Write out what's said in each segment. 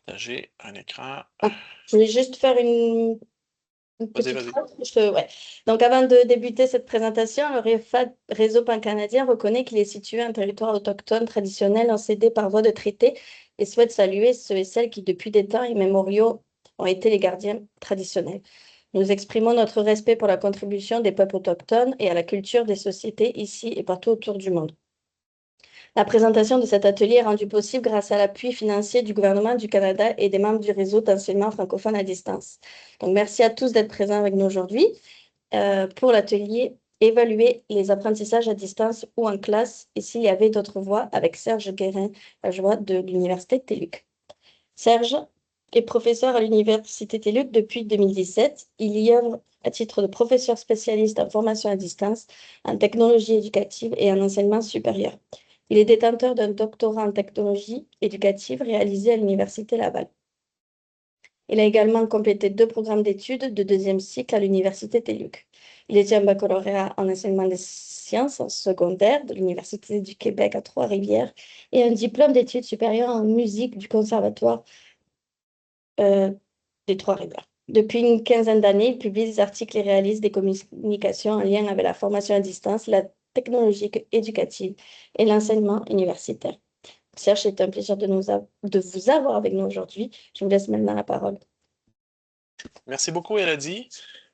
Partager un écran. Ah, je voulais juste faire une Vas-y, petite vas-y. phrase. Ouais. Donc, avant de débuter cette présentation, le Réseau pan-canadien reconnaît qu'il est situé un territoire autochtone traditionnel encédé par voie de traité et souhaite saluer ceux et celles qui, depuis des temps immémoriaux, ont été les gardiens traditionnels. Nous exprimons notre respect pour la contribution des peuples autochtones et à la culture des sociétés ici et partout autour du monde. La présentation de cet atelier est rendue possible grâce à l'appui financier du gouvernement du Canada et des membres du réseau d'enseignement francophone à distance. Donc, merci à tous d'être présents avec nous aujourd'hui pour l'atelier Évaluer les apprentissages à distance ou en classe et s'il y avait d'autres voies avec Serge Guérin-Lajoie de l'Université de TELUC. Serge est professeur à l'Université TELUC depuis 2017. Il y œuvre à titre de professeur spécialiste en formation à distance, en technologie éducative et en enseignement supérieur. Il est détenteur d'un doctorat en technologie éducative réalisé à l'Université Laval. Il a également complété 2 programmes d'études de deuxième cycle à l'Université TELUC. Il détient un baccalauréat en enseignement des sciences secondaires de l'Université du Québec à Trois-Rivières et un diplôme d'études supérieures en musique du Conservatoire euh, des Trois-Rivières. Depuis une quinzaine d'années, il publie des articles et réalise des communications en lien avec la formation à distance, la technologie éducative et l'enseignement universitaire. Serge, c'est un plaisir de vous avoir avec nous aujourd'hui. Je vous laisse maintenant la parole. Merci beaucoup, Elodie.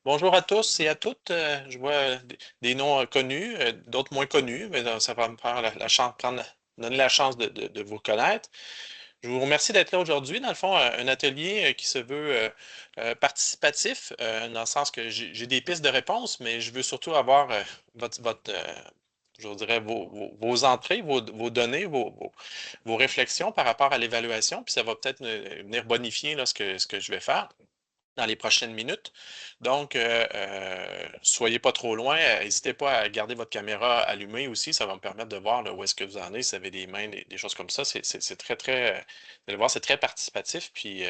Bonjour à tous et à toutes. Je vois des noms connus, d'autres moins connus, mais ça va me faire la chance, donner la chance de vous connaître. Je vous remercie d'être là aujourd'hui. Dans le fond, un atelier qui se veut participatif, dans le sens que j'ai des pistes de réponse, mais je veux surtout avoir je vous dirais, vos entrées, vos données, vos réflexions par rapport à l'évaluation, puis ça va peut-être venir bonifier là, ce que je vais faire dans les prochaines minutes. Donc, soyez pas trop loin. N'hésitez pas à garder votre caméra allumée aussi. Ça va me permettre de voir là, où est-ce que vous en êtes. Si vous avez des mains, des choses comme ça, c'est très, très, vous allez voir, c'est très participatif. Puis,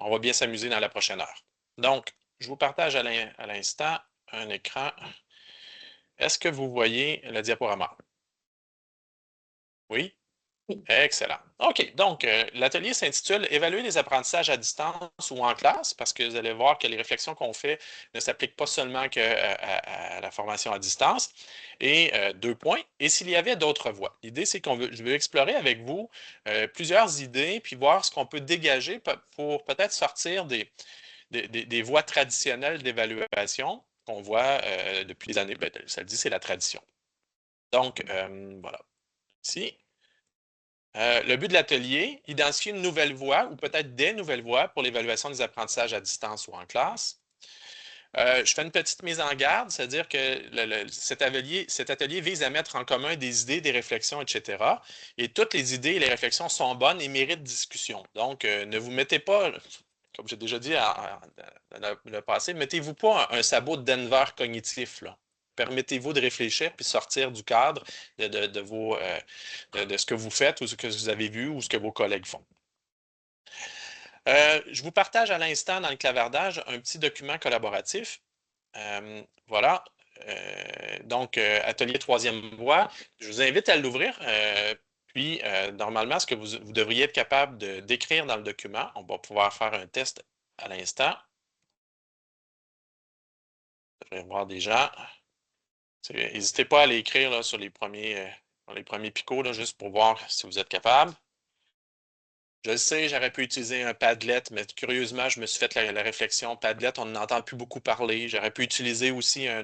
on va bien s'amuser dans la prochaine heure. Donc, je vous partage à l'instant un écran. Est-ce que vous voyez le diaporama? Oui? Oui. Excellent. OK. Donc, l'atelier s'intitule Évaluer les apprentissages à distance ou en classe, parce que vous allez voir que les réflexions qu'on fait ne s'appliquent pas seulement à la formation à distance. Et 2 points. Et s'il y avait d'autres voies? L'idée, c'est je veux explorer avec vous plusieurs idées, puis voir ce qu'on peut dégager pour peut-être sortir des voies traditionnelles d'évaluation qu'on voit depuis les années. Ben, ça le dit, c'est la tradition. Donc, voilà. Ici. Le but de l'atelier, identifier une nouvelle voie ou peut-être des nouvelles voies pour l'évaluation des apprentissages à distance ou en classe. Je fais une petite mise en garde, c'est-à-dire que cet atelier vise à mettre en commun des idées, des réflexions, etc. Et toutes les idées et les réflexions sont bonnes et méritent discussion. Donc, ne vous mettez pas, comme j'ai déjà dit dans le passé, mettez-vous pas un sabot de Denver cognitif, là. Permettez-vous de réfléchir puis sortir du cadre de ce que vous faites ou ce que vous avez vu ou ce que vos collègues font. Je vous partage à l'instant dans le clavardage un petit document collaboratif. Voilà. Donc, atelier troisième voie. Je vous invite à l'ouvrir. Puis, normalement, ce que vous devriez être capable de d'écrire dans le document, on va pouvoir faire un test à l'instant. Vous devriez voir des gens. N'hésitez pas à l'écrire là, sur les premiers picots, là, juste pour voir si vous êtes capable. Je le sais, j'aurais pu utiliser un Padlet, mais curieusement, je me suis fait la réflexion. Padlet, on n'entend plus beaucoup parler. J'aurais pu utiliser aussi un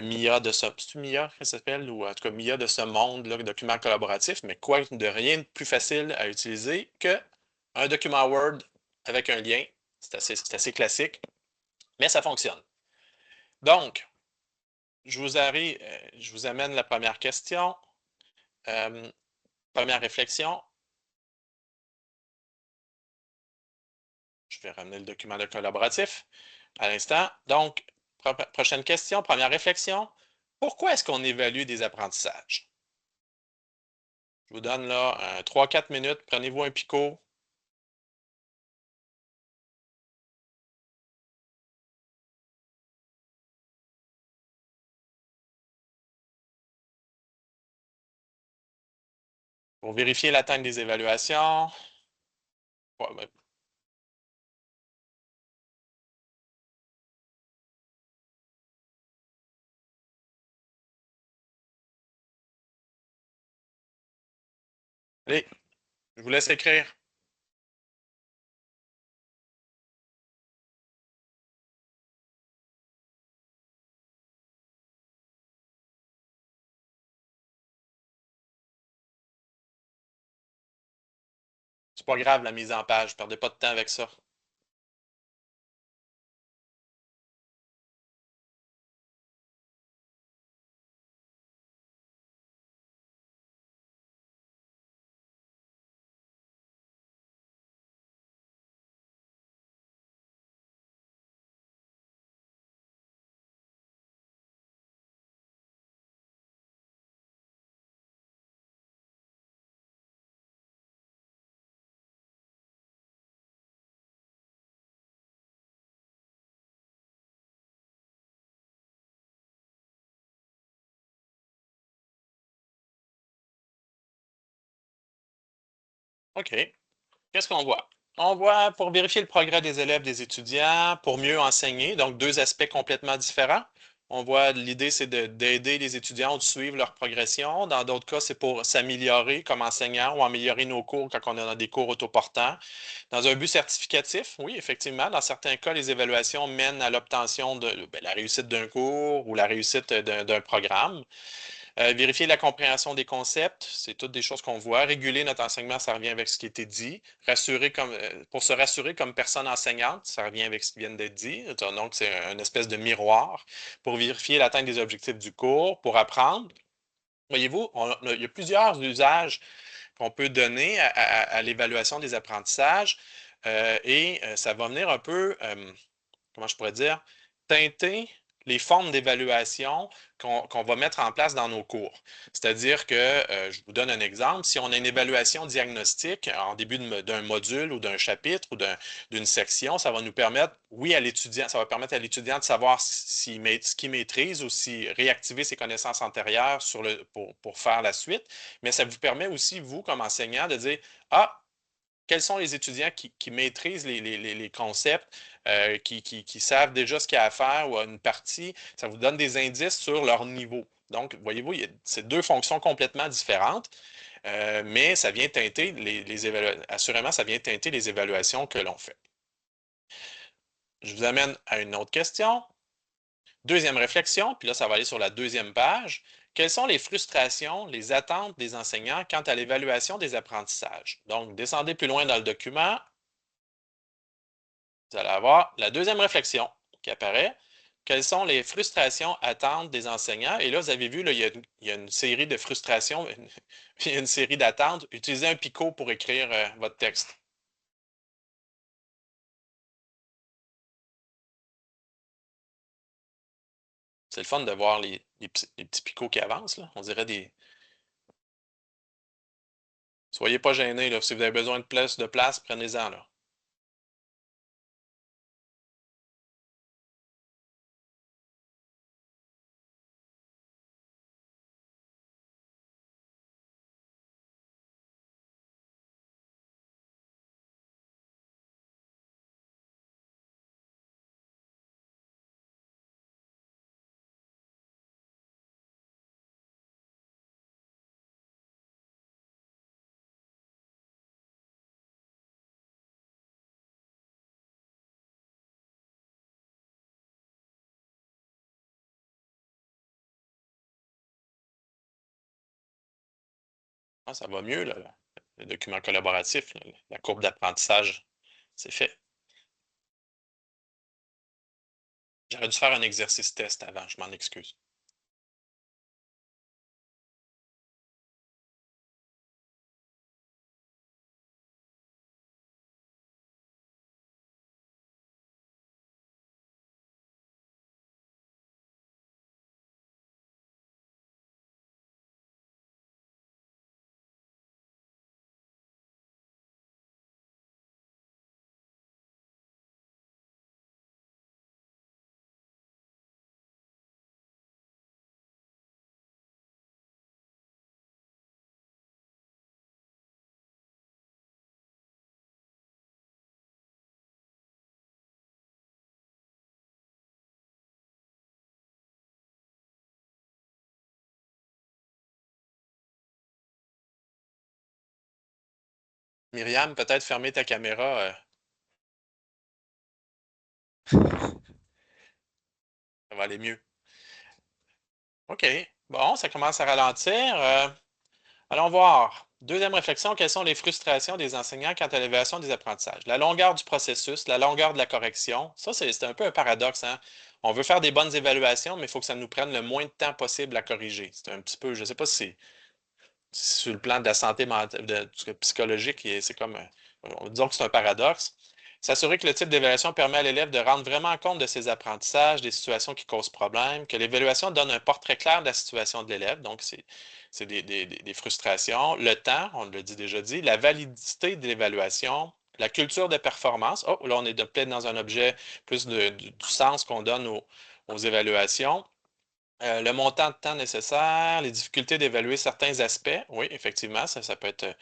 MIA de ce. C'est MIA que ça s'appelle? Ou en tout cas MIA de ce monde, là, document collaboratif, mais quoi de rien de plus facile à utiliser que un document Word avec un lien. C'est assez classique, mais ça fonctionne. Donc, je vous amène la première question. Euh, Première réflexion. Je vais ramener le document de collaboratif à l'instant. Donc, prochaine question, première réflexion. Pourquoi est-ce qu'on évalue des apprentissages? Je vous donne là 3-4 minutes. Prenez-vous un picot. Pour vérifier l'atteinte des évaluations. Ouais, ben, allez, je vous laisse écrire. C'est pas grave la mise en page, perdez pas de temps avec ça. OK. Qu'est-ce qu'on voit? On voit pour vérifier le progrès des élèves, des étudiants, pour mieux enseigner, donc deux aspects complètement différents. On voit l'idée, c'est d'aider les étudiants de suivre leur progression. Dans d'autres cas, c'est pour s'améliorer comme enseignant ou améliorer nos cours quand on a des cours autoportants. Dans un but certificatif, oui, effectivement, dans certains cas, les évaluations mènent à l'obtention de la réussite d'un cours ou la réussite d'un programme. Vérifier la compréhension des concepts, c'est toutes des choses qu'on voit. Réguler notre enseignement, ça revient avec ce qui a été dit. Pour se rassurer comme personne enseignante, ça revient avec ce qui vient d'être dit. Donc, c'est une espèce de miroir pour vérifier l'atteinte des objectifs du cours, pour apprendre. Voyez-vous, il y a plusieurs usages qu'on peut donner à l'évaluation des apprentissages et ça va venir un peu comment je pourrais dire, teinter les formes d'évaluation qu'on va mettre en place dans nos cours. C'est-à-dire que, je vous donne un exemple, si on a une évaluation diagnostique en début d'un module ou d'un chapitre ou d'une section, ça va nous permettre, oui, à l'étudiant, ça va permettre à l'étudiant de savoir ce qu'il maîtrise ou si réactiver ses connaissances antérieures pour faire la suite, mais ça vous permet aussi, vous, comme enseignant, de dire, ah, quels sont les étudiants qui maîtrisent les concepts, qui savent déjà ce qu'il y a à faire ou à une partie. Ça vous donne des indices sur leur niveau. Donc, voyez-vous, c'est deux fonctions complètement différentes, mais ça vient teinter assurément, ça vient teinter les évaluations que l'on fait. Je vous amène à une autre question. Deuxième réflexion, puis là, ça va aller sur la deuxième page. Quelles sont les frustrations, les attentes des enseignants quant à l'évaluation des apprentissages? Donc, descendez plus loin dans le document. Vous allez avoir la deuxième réflexion qui apparaît. Quelles sont les frustrations, attentes des enseignants? Et là, vous avez vu, là, il y a une série de frustrations, il y a une série d'attentes. Utilisez un picot pour écrire votre texte. C'est le fun de voir les petits picots qui avancent, là. On dirait des. Soyez pas gênés, là. Si vous avez besoin de place, prenez-en, là. Ah, ça va mieux, là. Le document collaboratif, là, la courbe d'apprentissage, c'est fait. J'aurais dû faire un exercice test avant, je m'en excuse. Myriam, peut-être fermer ta caméra. Ça va aller mieux. OK. Bon, ça commence à ralentir. Allons voir. Deuxième réflexion, quelles sont les frustrations des enseignants quant à l'évaluation des apprentissages? La longueur du processus, la longueur de la correction. Ça, c'est un peu un paradoxe, hein? On veut faire des bonnes évaluations, mais il faut que ça nous prenne le moins de temps possible à corriger. C'est un petit peu, je ne sais pas si c'est sur le plan de la santé mentale, psychologique, c'est comme, disons que c'est un paradoxe. S'assurer que le type d'évaluation permet à l'élève de rendre vraiment compte de ses apprentissages, des situations qui causent problème, que l'évaluation donne un portrait clair de la situation de l'élève, donc c'est des frustrations. Le temps, on l'a déjà dit, la validité de l'évaluation, la culture de performance. Oh, là, on est peut-être dans un objet plus du sens qu'on donne aux évaluations. Le montant de temps nécessaire, les difficultés d'évaluer certains aspects, oui, effectivement, ça peut être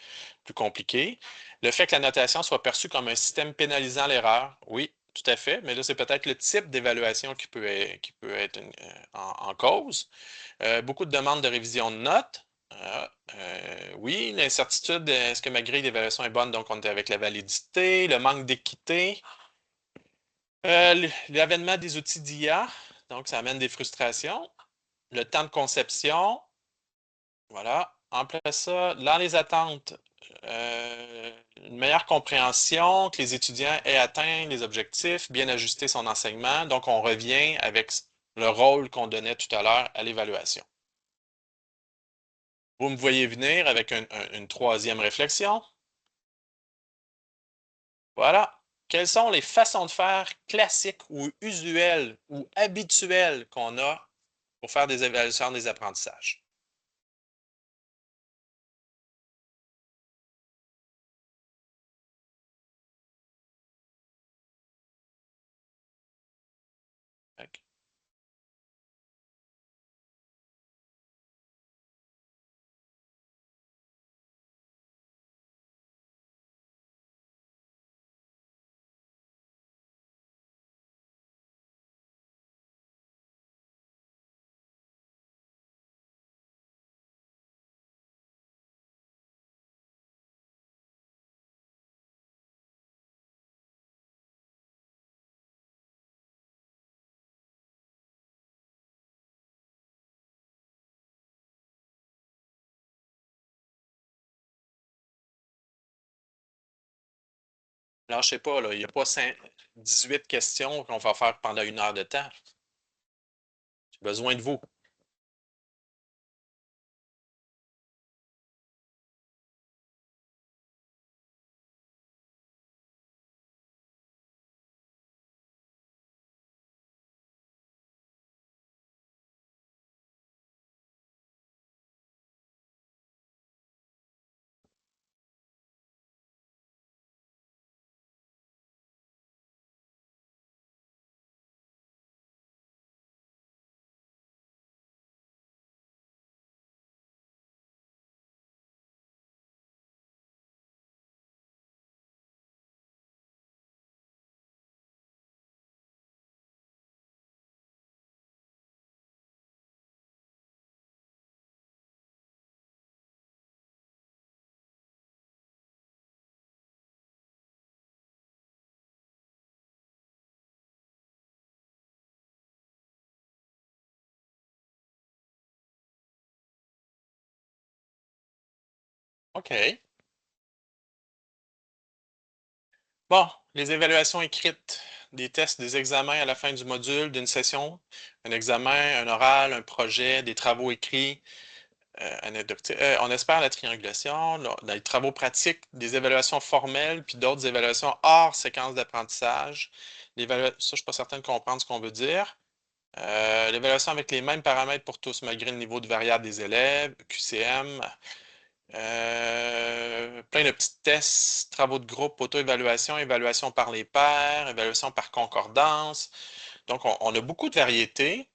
plus compliqué. Le fait que la notation soit perçue comme un système pénalisant l'erreur, oui, tout à fait, mais là, c'est peut-être le type d'évaluation qui peut être en cause. Beaucoup de demandes de révision de notes. Oui, l'incertitude, est-ce que ma grille d'évaluation est bonne? Donc, on est avec la validité, le manque d'équité. L'avènement des outils d'IA, donc ça amène des frustrations. Le temps de conception, voilà. Après ça, dans les attentes, une meilleure compréhension, que les étudiants aient atteint les objectifs, bien ajuster son enseignement. Donc, on revient avec le rôle qu'on donnait tout à l'heure à l'évaluation. Vous me voyez venir avec une troisième réflexion. Voilà. Quelles sont les façons de faire classiques ou usuelles ou habituelles qu'on a pour faire des évaluations des apprentissages? Lâchez pas, là. Il n'y a pas 18 questions qu'on va faire pendant 1 heure de temps. J'ai besoin de vous. OK. Bon, les évaluations écrites, des tests, des examens à la fin du module, d'une session, un examen, un oral, un projet, des travaux écrits, on espère la triangulation, les travaux pratiques, des évaluations formelles, puis d'autres évaluations hors séquence d'apprentissage. Ça, je ne suis pas certain de comprendre ce qu'on veut dire. L'évaluation avec les mêmes paramètres pour tous, malgré le niveau de variable des élèves, QCM, plein de petits tests, travaux de groupe, auto-évaluation, évaluation par les pairs, évaluation par concordance. Donc, on a beaucoup de variétés.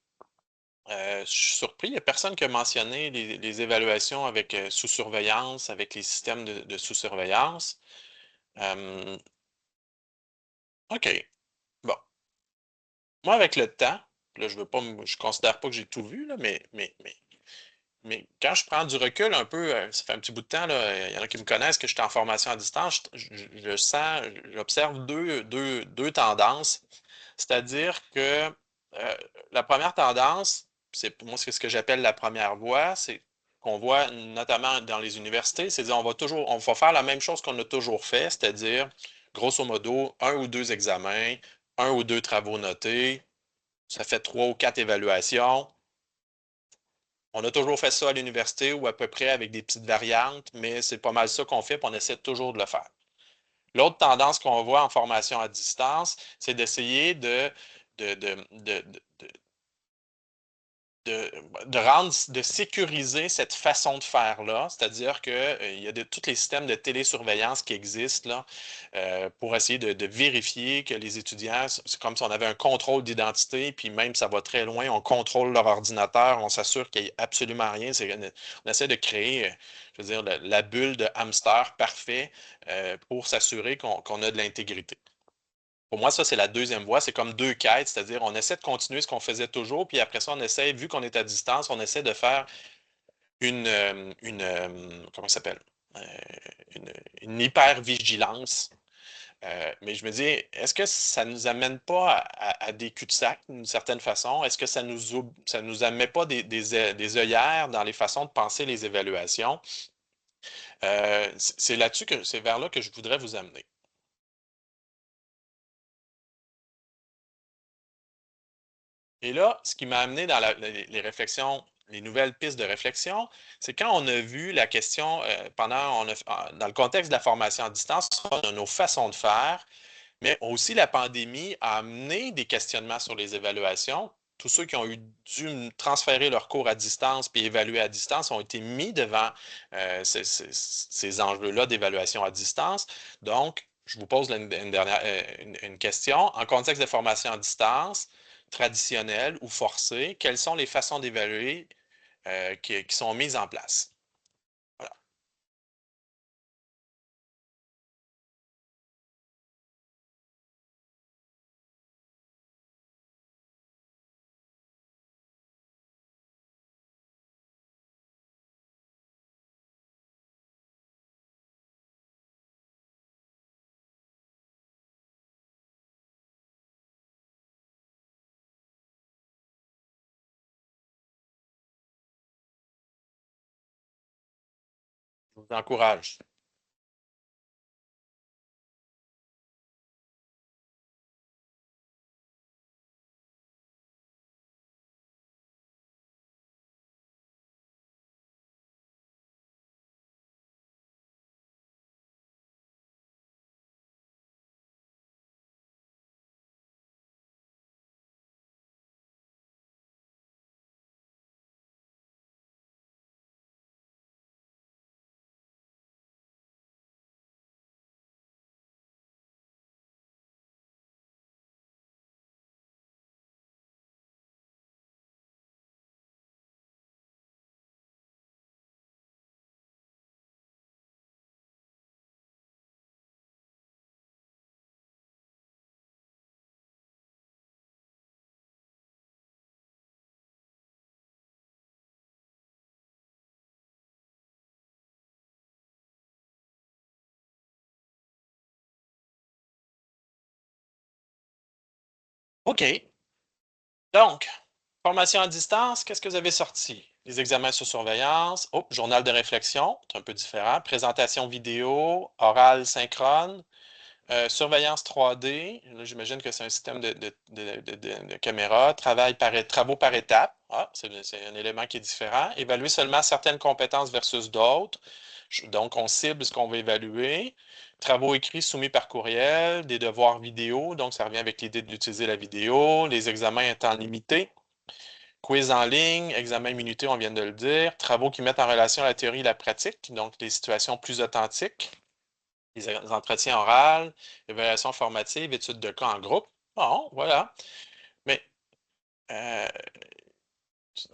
Je suis surpris, il n'y a personne qui a mentionné les évaluations avec sous surveillance, avec les systèmes de sous-surveillance. Euh, OK. Bon. Moi, avec le temps, là, je veux pas, je considère pas que j'ai tout vu, là, mais mais quand je prends du recul un peu, ça fait un petit bout de temps, là, il y en a qui me connaissent que je suis en formation à distance, je sens, j'observe deux tendances. C'est-à-dire que la première tendance, c'est pour moi c'est ce que j'appelle la première voie, c'est qu'on voit notamment dans les universités, c'est dire on va faire la même chose qu'on a toujours fait, c'est-à-dire grosso modo un ou deux examens, un ou deux travaux notés, ça fait trois ou quatre évaluations. On a toujours fait ça à l'université ou à peu près avec des petites variantes, mais c'est pas mal ça qu'on fait, puis on essaie toujours de le faire. L'autre tendance qu'on voit en formation à distance, c'est d'essayer de, de, de sécuriser cette façon de faire-là, c'est-à-dire qu'il y a tous les systèmes de télésurveillance qui existent là, pour essayer de vérifier que les étudiants, c'est comme si on avait un contrôle d'identité, puis même ça va très loin, on contrôle leur ordinateur, on s'assure qu'il n'y ait absolument rien. On essaie de créer, je veux dire, la bulle de hamster parfait pour s'assurer qu'on a de l'intégrité. Pour moi, ça, c'est la deuxième voie. C'est comme deux quêtes, c'est-à-dire on essaie de continuer ce qu'on faisait toujours, puis après ça, on essaie, vu qu'on est à distance, on essaie de faire comment ça s'appelle? Euh, une, une hyper-vigilance. Mais je me dis, est-ce que ça ne nous amène pas à des cul-de-sac d'une certaine façon? Est-ce que ça nous amène pas des œillères dans les façons de penser les évaluations? C'est là-dessus c'est vers là que je voudrais vous amener. Et là, ce qui m'a amené dans les réflexions, les nouvelles pistes de réflexion, c'est quand on a vu la question dans le contexte de la formation à distance, on a nos façons de faire, mais aussi la pandémie a amené des questionnements sur les évaluations. Tous ceux qui ont dû transférer leurs cours à distance puis évaluer à distance ont été mis devant ces enjeux-là d'évaluation à distance. Donc, je vous pose une question. En contexte de formation à distance, traditionnelle ou forcée, quelles sont les façons d'évaluer qui sont mises en place? Voilà. Je vous encourage. OK. Donc, formation à distance, qu'est-ce que vous avez sorti? Les examens sur surveillance, oh, journal de réflexion, c'est un peu différent, présentation vidéo, oral synchrone, surveillance 3D, là, j'imagine que c'est un système de caméra, travaux par étapes, ah, c'est un élément qui est différent, évaluer seulement certaines compétences versus d'autres, donc on cible ce qu'on veut évaluer, travaux écrits soumis par courriel, des devoirs vidéo, donc ça revient avec l'idée d'utiliser la vidéo, les examens étant limités, quiz en ligne, examen minuté, on vient de le dire, travaux qui mettent en relation la théorie et la pratique, donc des situations plus authentiques, les entretiens oraux, évaluation formative, études de cas en groupe. Bon, voilà. Mais euh,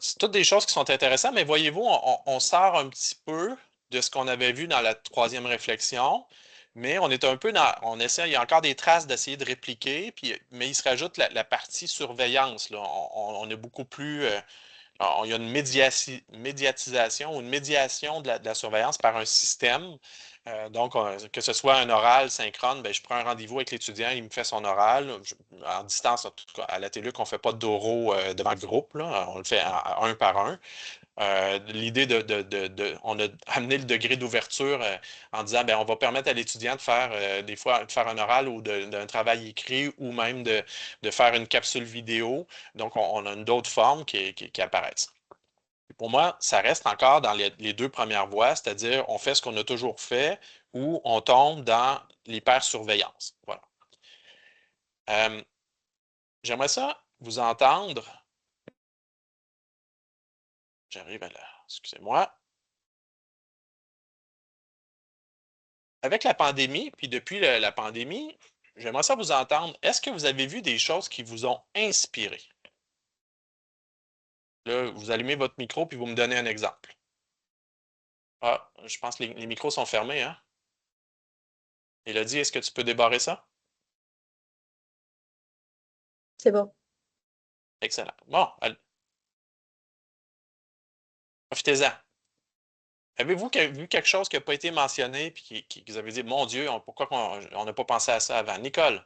c'est toutes des choses qui sont intéressantes, mais voyez-vous, on sort un petit peu de ce qu'on avait vu dans la troisième réflexion, mais on est un peu dans, on essaie, il y a encore des traces d'essayer de répliquer, puis, mais il se rajoute la partie surveillance, là. On est beaucoup plus, Alors, il y a une médiatisation ou une médiation de la surveillance par un système. Donc, que ce soit un oral synchrone, ben, je prends un rendez-vous avec l'étudiant, il me fait son oral. En distance, en tout cas, à la télé, on ne fait pas d'oraux devant le groupe, là, on le fait un par un. L'idée on a amené le degré d'ouverture en disant, ben, on va permettre à l'étudiant de faire des fois de faire un oral ou d'un travail écrit ou même de faire une capsule vidéo. Donc, on a d'autres formes qui apparaissent. Pour moi, ça reste encore dans les deux premières voies, c'est-à-dire on fait ce qu'on a toujours fait ou on tombe dans l'hypersurveillance. Voilà. Euh, J'aimerais ça vous entendre. J'arrive à là. Excusez-moi. Avec la pandémie, puis depuis la pandémie, j'aimerais ça vous entendre. Est-ce que vous avez vu des choses qui vous ont inspiré? Là, vous allumez votre micro puis vous me donnez un exemple. Ah, je pense que les micros sont fermés, hein? Élodie, est-ce que tu peux débarrer ça? C'est bon. Excellent. Bon, profitez-en. Avez-vous vu quelque chose qui n'a pas été mentionné et que vous avez dit, mon Dieu, pourquoi on n'a pas pensé à ça avant? Nicole,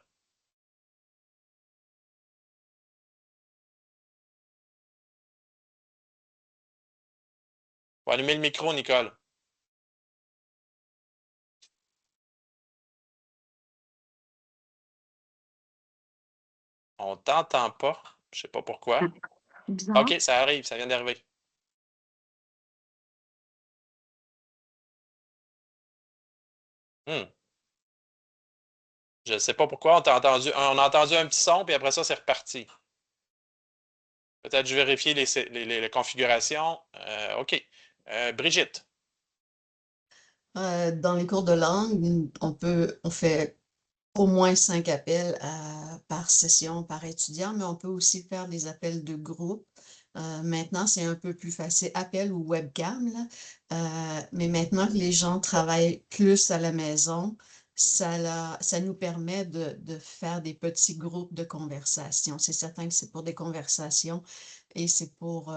faut allumer le micro, Nicole. On ne t'entend pas. Je ne sais pas pourquoi. Bizarre. OK, ça arrive, ça vient d'arriver. Hmm. Je ne sais pas pourquoi. On a entendu un petit son, puis après ça, c'est reparti. Peut-être je vérifier les configurations. OK. Brigitte. Dans les cours de langue, on fait au moins 5 appels par session, par étudiant, mais on peut aussi faire des appels de groupe. Maintenant, c'est un peu plus facile, appel ou webcam, là. Mais maintenant que les gens travaillent plus à la maison, ça nous permet de faire des petits groupes de conversation. C'est certain que c'est pour des conversations et c'est pour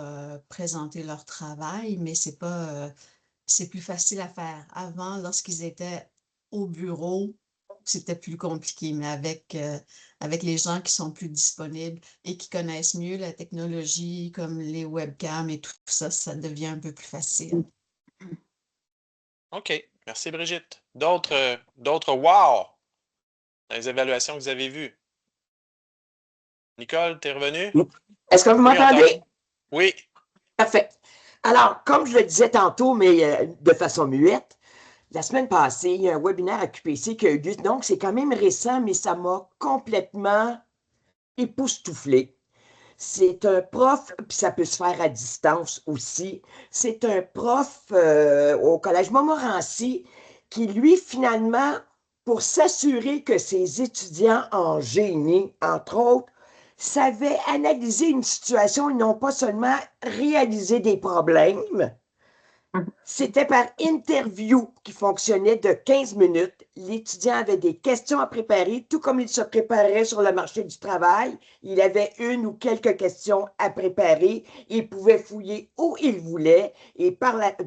présenter leur travail, mais c'est plus facile à faire. Avant, lorsqu'ils étaient au bureau, c'était plus compliqué, mais avec les gens qui sont plus disponibles et qui connaissent mieux la technologie, comme les webcams et tout ça, ça devient un peu plus facile. OK. Merci, Brigitte. D'autres wow dans les évaluations que vous avez vues. Nicole, t'es revenue? Est-ce que vous Oui, on t'entend. m'entendez? Oui. Parfait. Alors, comme je le disais tantôt, mais de façon muette, la semaine passée, il y a un webinaire à QPC qui a eu lieu. Donc, c'est quand même récent, mais ça m'a complètement époustouflé. C'est un prof, puis ça peut se faire à distance aussi. C'est un prof au Collège Montmorency qui, lui, finalement, pour s'assurer que ses étudiants en génie, entre autres, savaient analyser une situation et non pas seulement réaliser des problèmes, c'était par interview qui fonctionnait de 15 minutes. L'étudiant avait des questions à préparer, tout comme il se préparait sur le marché du travail. Il avait une ou quelques questions à préparer. Il pouvait fouiller où il voulait et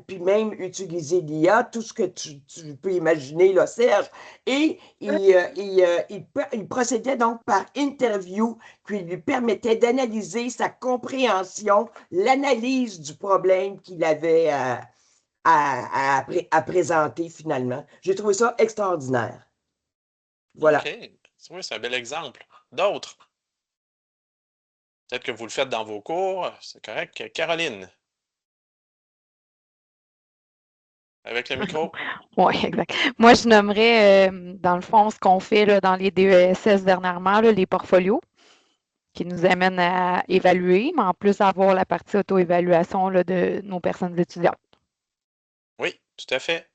puis même utiliser l'IA, tout ce que tu peux imaginer, là, Serge. Et il procédait donc par interview qui lui permettait d'analyser sa compréhension, l'analyse du problème qu'il avait à présenter finalement. J'ai trouvé ça extraordinaire. Voilà. OK. Oui, c'est un bel exemple. D'autres? Peut-être que vous le faites dans vos cours. C'est correct. Caroline, avec le micro. Oui, exact. Moi, je nommerais, dans le fond, ce qu'on fait là, dans les DESS dernièrement, là, les portfolios, qui nous amènent à évaluer, mais en plus avoir la partie auto-évaluation là, de nos personnes étudiantes. Oui, tout à fait.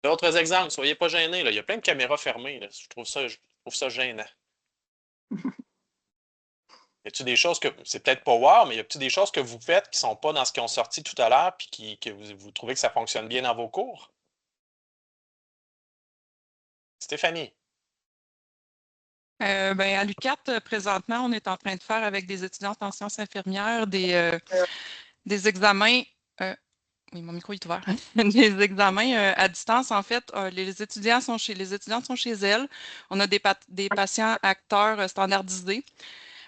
D'autres exemples, soyez pas gênés, là. Il y a plein de caméras fermées, là. Je trouve ça gênant. Y a-t-il des choses que, c'est peut-être pas wow, mais y a-t-il des choses que vous faites qui sont pas dans ce qui ont sorti tout à l'heure, puis que vous trouvez que ça fonctionne bien dans vos cours? Stéphanie. À l'UQAT, présentement, on est en train de faire avec des étudiantes en sciences infirmières des examens. Oui, mon micro est ouvert. Des examens à distance. En fait, les étudiantes sont chez elles. On a des patients acteurs standardisés.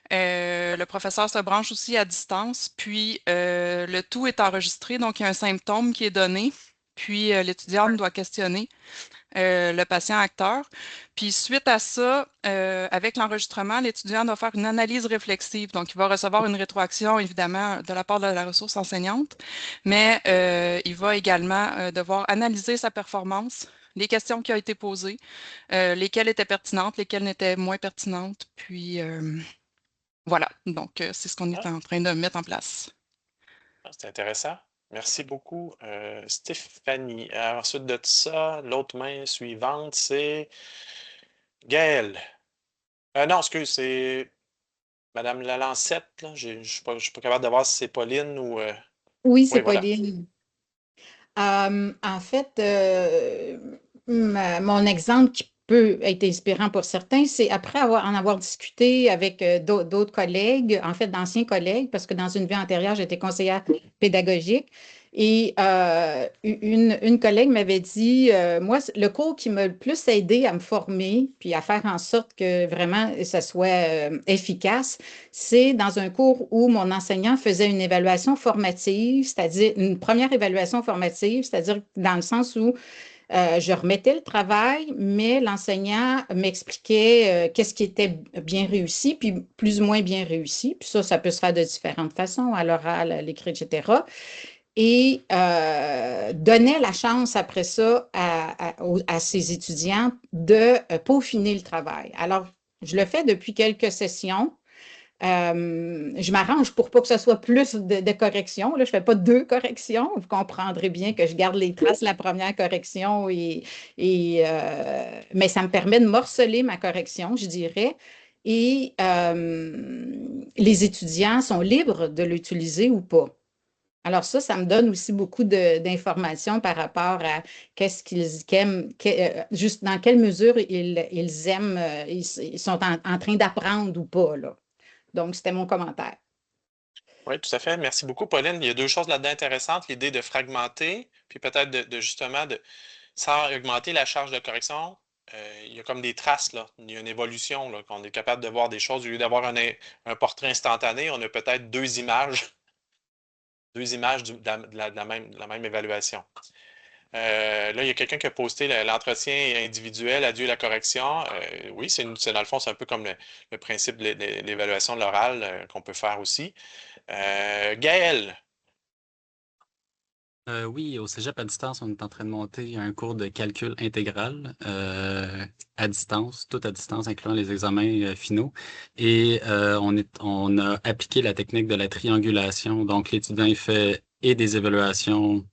Le professeur se branche aussi à distance, puis le tout est enregistré, donc il y a un symptôme qui est donné, puis l'étudiante doit questionner le patient acteur. Puis suite à ça, avec l'enregistrement, l'étudiant doit faire une analyse réflexive. Donc, il va recevoir une rétroaction, évidemment, de la part de la ressource enseignante, mais il va également devoir analyser sa performance, les questions qui ont été posées, lesquelles étaient pertinentes, lesquelles n'étaient moins pertinentes. Puis, voilà. Donc, c'est ce qu'on est en train de mettre en place. C'est intéressant. Merci beaucoup, Stéphanie. Ensuite de ça, l'autre main suivante, c'est Gaëlle. Non, excuse, c'est Madame Lalancette. Là. Je ne suis pas capable de voir si c'est Pauline ou. Oui, Oui, c'est voilà. Pauline. En fait, mon exemple qui peut être inspirant pour certains, c'est après en avoir discuté avec d'autres collègues, en fait d'anciens collègues, parce que dans une vie antérieure, j'étais conseillère pédagogique. Et une collègue m'avait dit, moi, le cours qui m'a le plus aidé à me former, puis à faire en sorte que vraiment ça soit efficace, c'est dans un cours où mon enseignant faisait une évaluation formative, c'est-à-dire une première évaluation formative, c'est-à-dire dans le sens où je remettais le travail, mais l'enseignant m'expliquait qu'est-ce qui était bien réussi, puis plus ou moins bien réussi. Puis ça peut se faire de différentes façons, à l'oral, à l'écrit, etc. Et donnait la chance après ça à ses étudiants de peaufiner le travail. Alors, je le fais depuis quelques sessions. Je m'arrange pour pas que ce soit plus de corrections. Là, je ne fais pas 2 corrections. Vous comprendrez bien que je garde les traces de la première correction, mais ça me permet de morceler ma correction, je dirais. Et les étudiants sont libres de l'utiliser ou pas. Alors ça me donne aussi beaucoup d'informations par rapport à qu'est-ce qu'ils aiment, juste dans quelle mesure ils aiment, ils sont en train d'apprendre ou pas, là. Donc, c'était mon commentaire. Oui, tout à fait. Merci beaucoup, Pauline. Il y a deux choses là-dedans intéressantes. L'idée de fragmenter, puis peut-être justement, sans augmenter la charge de correction, il y a comme des traces, là. Il y a une évolution, là, qu'on est capable de voir des choses. Au lieu d'avoir un portrait instantané, on a peut-être deux images de la même évaluation. Là, il y a quelqu'un qui a posté l'entretien individuel, adieu la correction. Oui, dans le fond, c'est un peu comme le principe de l'évaluation de l'oral qu'on peut faire aussi. Gaël, Oui, au Cégep à distance, on est en train de monter un cours de calcul intégral à distance, tout à distance, incluant les examens finaux. Et on a appliqué la technique de la triangulation. Donc, l'étudiant il fait et des évaluations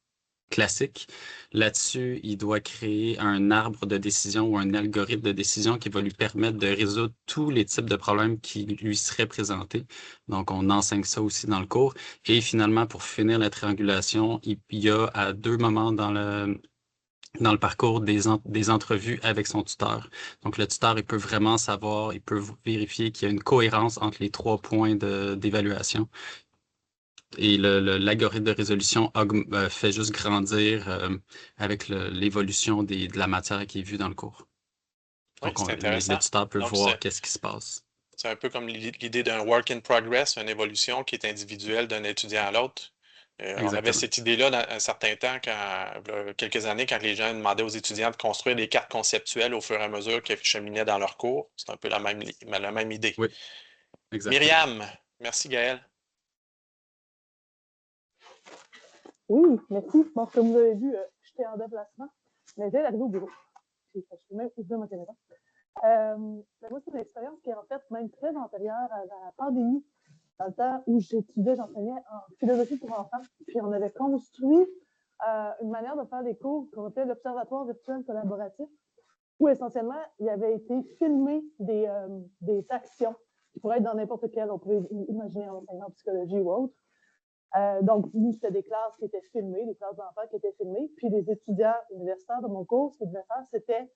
classiques. Là-dessus, il doit créer un arbre de décision ou un algorithme de décision qui va lui permettre de résoudre tous les types de problèmes qui lui seraient présentés. Donc, on enseigne ça aussi dans le cours. Et finalement, pour finir la triangulation, il y a à 2 moments dans le parcours des entrevues avec son tuteur. Donc, le tuteur, il peut vraiment savoir, il peut vérifier qu'il y a une cohérence entre les 3 points d'évaluation. Et l'algorithme de résolution fait juste grandir avec l'évolution de la matière qui est vue dans le cours. oui, Donc, c'est le intéressant. tuteur peut Donc, voir qu'est-ce qui se passe. c'est un peu comme l'idée d'un work in progress, une évolution qui est individuelle d'un étudiant à l'autre. On avait cette idée-là dans un certain temps, quelques années, quand les gens demandaient aux étudiants de construire des cartes conceptuelles au fur et à mesure qu'ils cheminaient dans leur cours. C'est un peu la même idée. Oui, exactement. Myriam, merci Gaël. Oui, merci. Bon, comme vous avez vu, j'étais en déplacement, mais j'ai arrivé au bureau. Je suis même ouvert ma caméra. Moi, c'est une expérience qui est en fait même très antérieure à la pandémie, dans le temps où j'enseignais en philosophie pour enfants. Puis on avait construit une manière de faire des cours qu'on appelait l'Observatoire virtuel collaboratif, où essentiellement, il y avait été filmé des actions qui pourraient être dans n'importe quel, on pourrait imaginer en enseignant en psychologie ou autre. Donc, nous, c'était des classes qui étaient filmées, des classes d'enfants qui étaient filmées. Puis les étudiants universitaires de mon cours, ce qu'ils devaient faire, c'était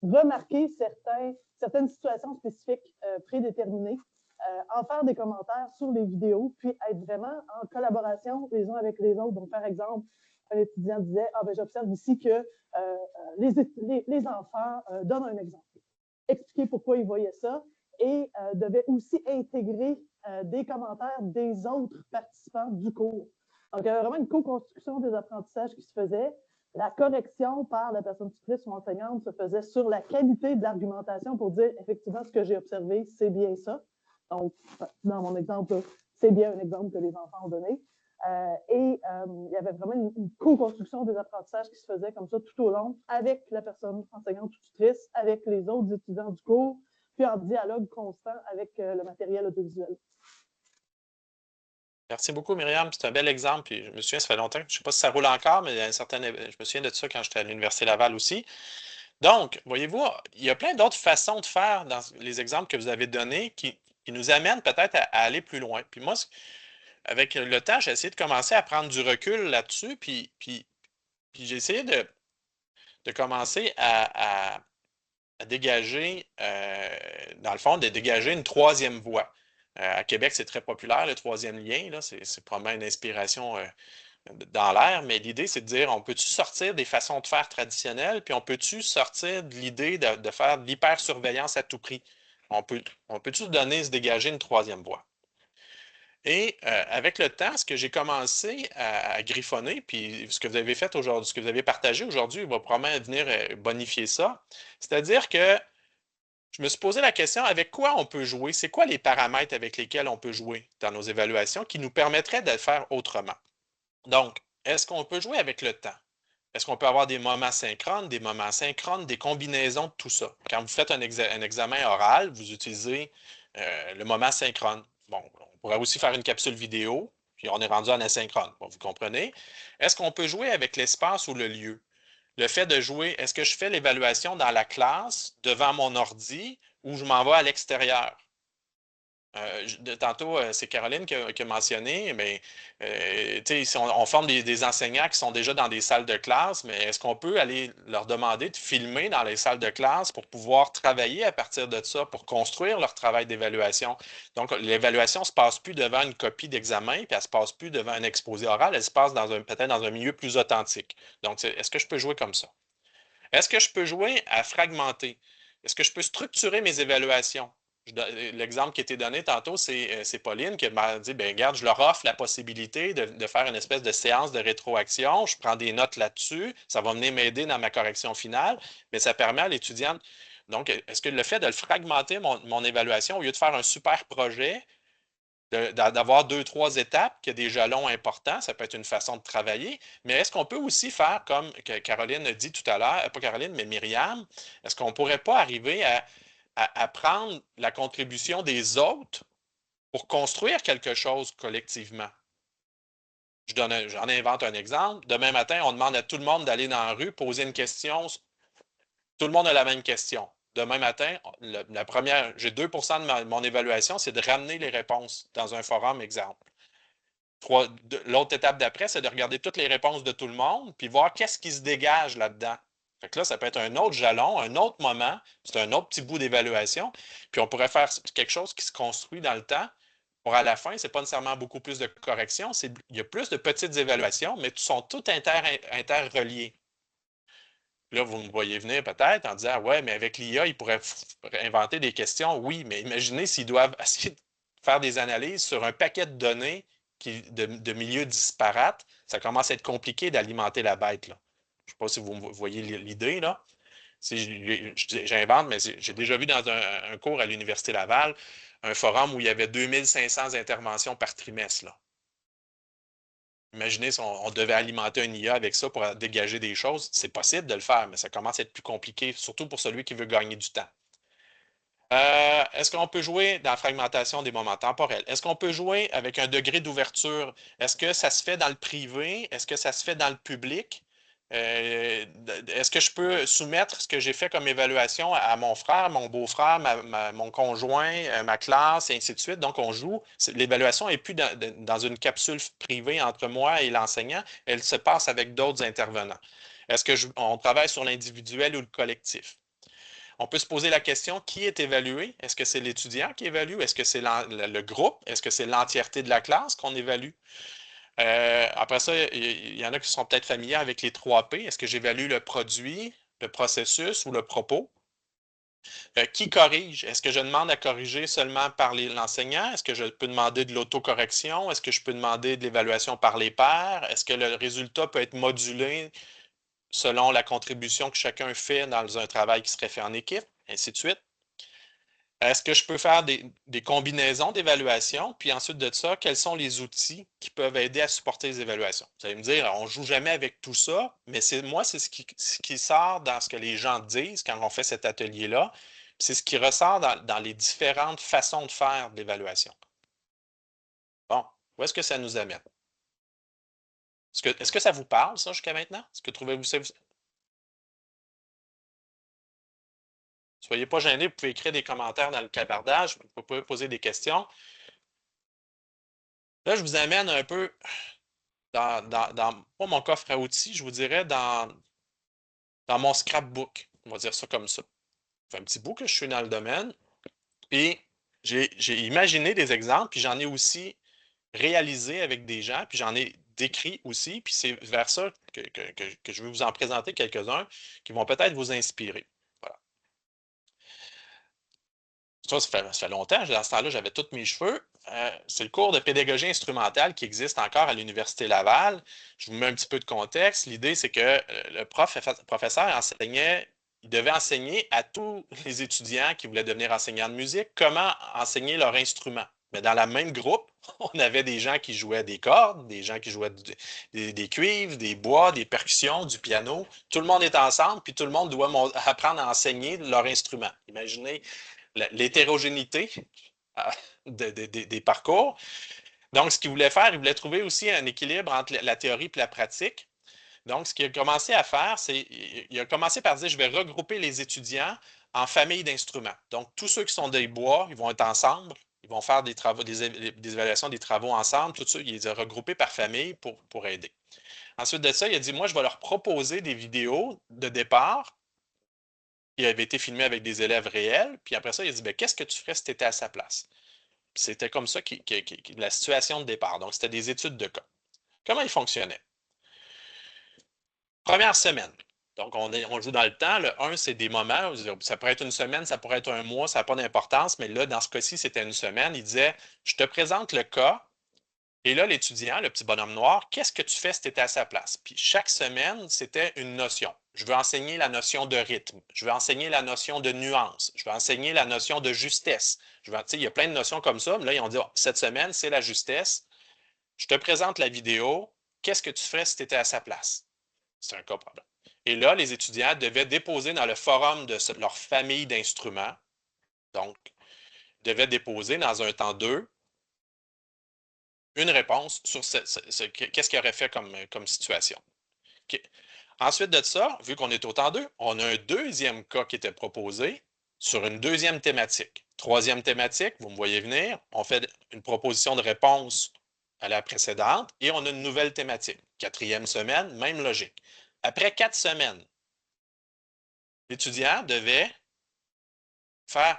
remarquer certaines situations spécifiques prédéterminées, en faire des commentaires sur les vidéos, puis être vraiment en collaboration les uns avec les autres. Donc, par exemple, un étudiant disait « Ah, ben j'observe ici que les enfants donnent un exemple. » Expliquer pourquoi ils voyaient ça et devait aussi intégrer des commentaires des autres participants du cours. Donc, il y avait vraiment une co-construction des apprentissages qui se faisait. La correction par la personne tutrice ou enseignante se faisait sur la qualité de l'argumentation pour dire effectivement ce que j'ai observé, c'est bien ça. Donc, dans mon exemple, c'est bien un exemple que les enfants ont donné. Il y avait vraiment une co-construction des apprentissages qui se faisait comme ça tout au long avec la personne enseignante ou tutrice, avec les autres étudiants du cours, puis en dialogue constant avec le matériel audiovisuel. Merci beaucoup, Myriam. C'est un bel exemple. Puis je me souviens, ça fait longtemps, je ne sais pas si ça roule encore, mais je me souviens de ça quand j'étais à l'Université Laval aussi. Donc, voyez-vous, il y a plein d'autres façons de faire dans les exemples que vous avez donnés qui nous amènent peut-être à aller plus loin. Puis moi, avec le temps, j'ai essayé de commencer à prendre du recul là-dessus, puis j'ai essayé de commencer à dégager, dans le fond, de dégager une troisième voie. À Québec, c'est très populaire, le troisième lien. C'est probablement une inspiration dans l'air, mais l'idée, c'est de dire, on peut-tu sortir des façons de faire traditionnelles, puis on peut-tu sortir de l'idée de faire de l'hypersurveillance à tout prix? On peut-tu se dégager une troisième voie? Et avec le temps, ce que j'ai commencé à griffonner, puis ce que vous avez fait aujourd'hui, ce que vous avez partagé aujourd'hui, va probablement venir bonifier ça. C'est-à-dire que je me suis posé la question, avec quoi on peut jouer? C'est quoi les paramètres avec lesquels on peut jouer dans nos évaluations qui nous permettraient de le faire autrement? Donc, est-ce qu'on peut jouer avec le temps? Est-ce qu'on peut avoir des moments synchrones, des moments asynchrones, des combinaisons de tout ça? Quand vous faites un examen oral, vous utilisez le moment synchrone. Bon, on pourrait aussi faire une capsule vidéo, puis on est rendu en asynchrone. Bon, vous comprenez? Est-ce qu'on peut jouer avec l'espace ou le lieu? Le fait de jouer, est-ce que je fais l'évaluation dans la classe, devant mon ordi, ou je m'en vais à l'extérieur? Tantôt, c'est Caroline qui a mentionné, mais on forme des enseignants qui sont déjà dans des salles de classe, mais est-ce qu'on peut aller leur demander de filmer dans les salles de classe pour pouvoir travailler à partir de ça, pour construire leur travail d'évaluation? Donc, l'évaluation ne se passe plus devant une copie d'examen, puis elle ne se passe plus devant un exposé oral, elle se passe peut-être dans un milieu plus authentique. Donc, est-ce que je peux jouer comme ça? Est-ce que je peux jouer à fragmenter? Est-ce que je peux structurer mes évaluations? L'exemple qui a été donné tantôt, c'est Pauline qui m'a dit, ben regarde, je leur offre la possibilité de faire une espèce de séance de rétroaction. Je prends des notes là-dessus. Ça va venir m'aider dans ma correction finale, mais ça permet à l'étudiant. Donc, est-ce que le fait de le fragmenter, mon évaluation, au lieu de faire un super projet, d'avoir 2-3 étapes, qu'il y a des jalons importants, ça peut être une façon de travailler, mais est-ce qu'on peut aussi faire comme que Caroline a dit tout à l'heure, pas Caroline, mais Myriam, est-ce qu'on ne pourrait pas arriver à prendre la contribution des autres pour construire quelque chose collectivement? J'en invente un exemple. Demain matin, on demande à tout le monde d'aller dans la rue, poser une question. Tout le monde a la même question. Demain matin, j'ai 2 de mon évaluation, c'est de ramener les réponses dans un forum, exemple. L'autre étape d'après, c'est de regarder toutes les réponses de tout le monde, puis voir qu'est-ce qui se dégage là-dedans. Fait que là, ça peut être un autre jalon, un autre moment, c'est un autre petit bout d'évaluation, puis on pourrait faire quelque chose qui se construit dans le temps. Pour à la fin, ce n'est pas nécessairement beaucoup plus de corrections, il y a plus de petites évaluations, mais sont toutes interreliées. Là, vous me voyez venir peut-être en disant, ouais, mais avec l'IA, ils pourraient inventer des questions. Oui, mais imaginez s'ils doivent essayer de faire des analyses sur un paquet de données de milieux disparates. Ça commence à être compliqué d'alimenter la bête, là. Je ne sais pas si vous voyez l'idée, là. J'invente, mais j'ai déjà vu dans un cours à l'Université Laval un forum où il y avait 2500 interventions par trimestre, là. Imaginez si on devait alimenter un IA avec ça pour dégager des choses. C'est possible de le faire, mais ça commence à être plus compliqué, surtout pour celui qui veut gagner du temps. Est-ce qu'on peut jouer dans la fragmentation des moments temporels? Est-ce qu'on peut jouer avec un degré d'ouverture? Est-ce que ça se fait dans le privé? Est-ce que ça se fait dans le public? Est-ce que je peux soumettre ce que j'ai fait comme évaluation à mon frère, mon beau-frère, mon conjoint, ma classe, et ainsi de suite? Donc, on joue. L'évaluation n'est plus dans une capsule privée entre moi et l'enseignant. Elle se passe avec d'autres intervenants. Est-ce qu'on travaille sur l'individuel ou le collectif? On peut se poser la question, qui est évalué? Est-ce que c'est l'étudiant qui évalue? Est-ce que c'est le groupe? Est-ce que c'est l'entièreté de la classe qu'on évalue? Après ça, il y en a qui sont peut-être familiers avec les 3P. Est-ce que j'évalue le produit, le processus ou le propos? Qui corrige? Est-ce que je demande à corriger seulement par l'enseignant? Est-ce que je peux demander de l'autocorrection? Est-ce que je peux demander de l'évaluation par les pairs? Est-ce que le résultat peut être modulé selon la contribution que chacun fait dans un travail qui serait fait en équipe? Ainsi de suite. Est-ce que je peux faire des combinaisons d'évaluation? Puis ensuite de ça, quels sont les outils qui peuvent aider à supporter les évaluations? Vous allez me dire, on ne joue jamais avec tout ça, mais moi, c'est ce qui sort dans ce que les gens disent quand on fait cet atelier-là. C'est ce qui ressort dans les différentes façons de faire de l'évaluation. Bon, où est-ce que ça nous amène? Est-ce que ça vous parle, ça, jusqu'à maintenant? Est-ce que trouvez-vous ça? Soyez pas gênés, vous pouvez écrire des commentaires dans le clavardage, vous pouvez poser des questions. Là, je vous amène un peu dans pas mon coffre à outils, je vous dirais dans mon scrapbook. On va dire ça comme ça. Ça fait un petit bout que je suis dans le domaine. Et j'ai imaginé des exemples, puis j'en ai aussi réalisé avec des gens, puis j'en ai décrit aussi, puis c'est vers ça que je vais vous en présenter quelques-uns qui vont peut-être vous inspirer. Voilà. Ça fait longtemps, dans ce temps-là, j'avais tous mes cheveux. C'est le cours de pédagogie instrumentale qui existe encore à l'Université Laval. Je vous mets un petit peu de contexte. L'idée, c'est que le professeur enseignait, il devait enseigner à tous les étudiants qui voulaient devenir enseignants de musique comment enseigner leur instrument. Mais dans le même groupe, on avait des gens qui jouaient des cordes, des gens qui jouaient des cuivres, des bois, des percussions, du piano. Tout le monde est ensemble, puis tout le monde doit apprendre à enseigner leur instrument. Imaginez l'hétérogénéité des parcours. Donc, ce qu'il voulait faire, il voulait trouver aussi un équilibre entre la théorie et la pratique. Donc, ce qu'il a commencé à faire, c'est il a commencé par dire, je vais regrouper les étudiants en familles d'instruments. Donc, tous ceux qui sont des bois, ils vont être ensemble, ils vont faire des travaux, des évaluations des travaux ensemble, tout ça, il les a regroupés par famille pour aider. Ensuite de ça, il a dit, moi, je vais leur proposer des vidéos de départ qui avaient été filmées avec des élèves réels, puis après ça, il a dit, qu'est-ce que tu ferais si tu étais à sa place? C'était comme ça la situation de départ. Donc, c'était des études de cas. Comment il fonctionnait? Première semaine. Donc, on joue dans le temps. Le 1, c'est des moments. Ça pourrait être une semaine, ça pourrait être un mois, ça n'a pas d'importance. Mais là, dans ce cas-ci, c'était une semaine. Il disait, je te présente le cas. Et là, l'étudiant, le petit bonhomme noir, qu'est-ce que tu fais si tu étais à sa place? Puis chaque semaine, c'était une notion. Je veux enseigner la notion de rythme. Je veux enseigner la notion de nuance. Je veux enseigner la notion de justesse. Il y a plein de notions comme ça. Mais là, ils ont dit, cette semaine, c'est la justesse. Je te présente la vidéo. Qu'est-ce que tu ferais si tu étais à sa place? C'est un cas problème. Et là, les étudiants devaient déposer dans le forum de leur famille d'instruments. Donc, ils devaient déposer dans un temps 2 une réponse sur qu'est-ce qu'ils auraient fait comme situation. Okay. Ensuite de ça, vu qu'on est au temps 2, on a un deuxième cas qui était proposé sur une deuxième thématique. Troisième thématique, vous me voyez venir, on fait une proposition de réponse à la précédente et on a une nouvelle thématique. Quatrième semaine, même logique. Après 4 semaines, l'étudiant devait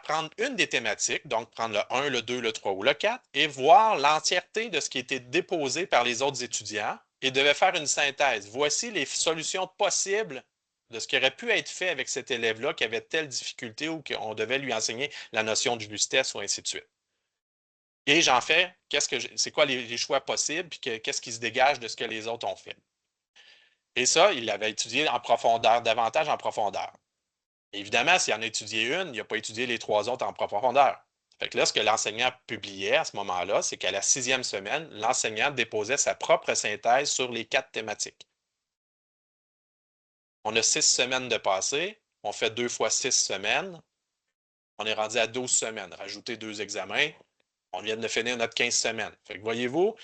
prendre une des thématiques, donc prendre le 1, le 2, le 3 ou le 4, et voir l'entièreté de ce qui était déposé par les autres étudiants et devait faire une synthèse. Voici les solutions possibles de ce qui aurait pu être fait avec cet élève-là qui avait telle difficulté ou qu'on devait lui enseigner la notion de justesse ou ainsi de suite. Et j'en fais, c'est quoi les choix possibles, puis qu'est-ce qui se dégage de ce que les autres ont fait. Et ça, il l'avait étudié en profondeur, davantage en profondeur. Évidemment, s'il en a étudié une, il n'a pas étudié les 3 autres en profondeur. Fait que là, ce que l'enseignant publiait à ce moment-là, c'est qu'à la 6e semaine, l'enseignant déposait sa propre synthèse sur les 4 thématiques. On a 6 semaines de passé, on fait 2 fois 6 semaines, on est rendu à 12 semaines. Rajouter 2 examens, on vient de finir notre 15 semaines. Fait que voyez-vous,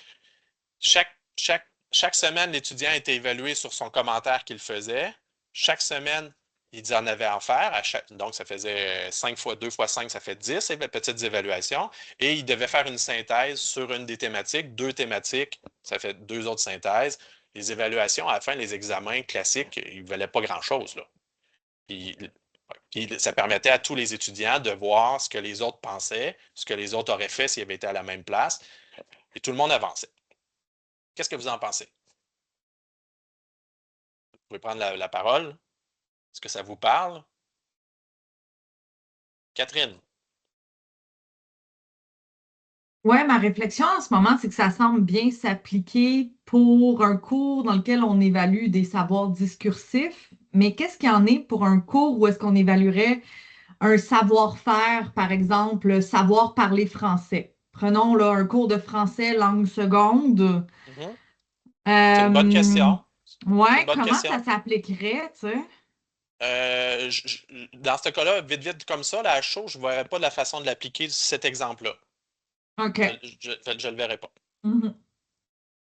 chaque semaine, l'étudiant était évalué sur son commentaire qu'il faisait. Chaque semaine, il en avait à en faire. Donc, ça faisait 5 fois 2 fois 5, ça fait 10 petites évaluations. Et il devait faire une synthèse sur une des thématiques. 2 thématiques, ça fait 2 autres synthèses. Les évaluations, à la fin, les examens classiques, ils ne valaient pas grand-chose. Puis Puis ça permettait à tous les étudiants de voir ce que les autres pensaient, ce que les autres auraient fait s'ils avaient été à la même place. Et tout le monde avançait. Qu'est-ce que vous en pensez? Vous pouvez prendre la parole. Est-ce que ça vous parle? Catherine? Ouais, ma réflexion en ce moment, c'est que ça semble bien s'appliquer pour un cours dans lequel on évalue des savoirs discursifs, mais qu'est-ce qu'il y en est pour un cours où est-ce qu'on évaluerait un savoir-faire, par exemple, savoir parler français? Prenons là un cours de français langue seconde. Mhm. C'est une bonne question. C'est une Ouais, bonne comment ça question. s'appliquerait, tu sais? Dans ce cas-là, vite comme ça, là, à chaud, je ne verrais pas de la façon de l'appliquer cet exemple-là. OK. Je ne le verrai pas. Mhm.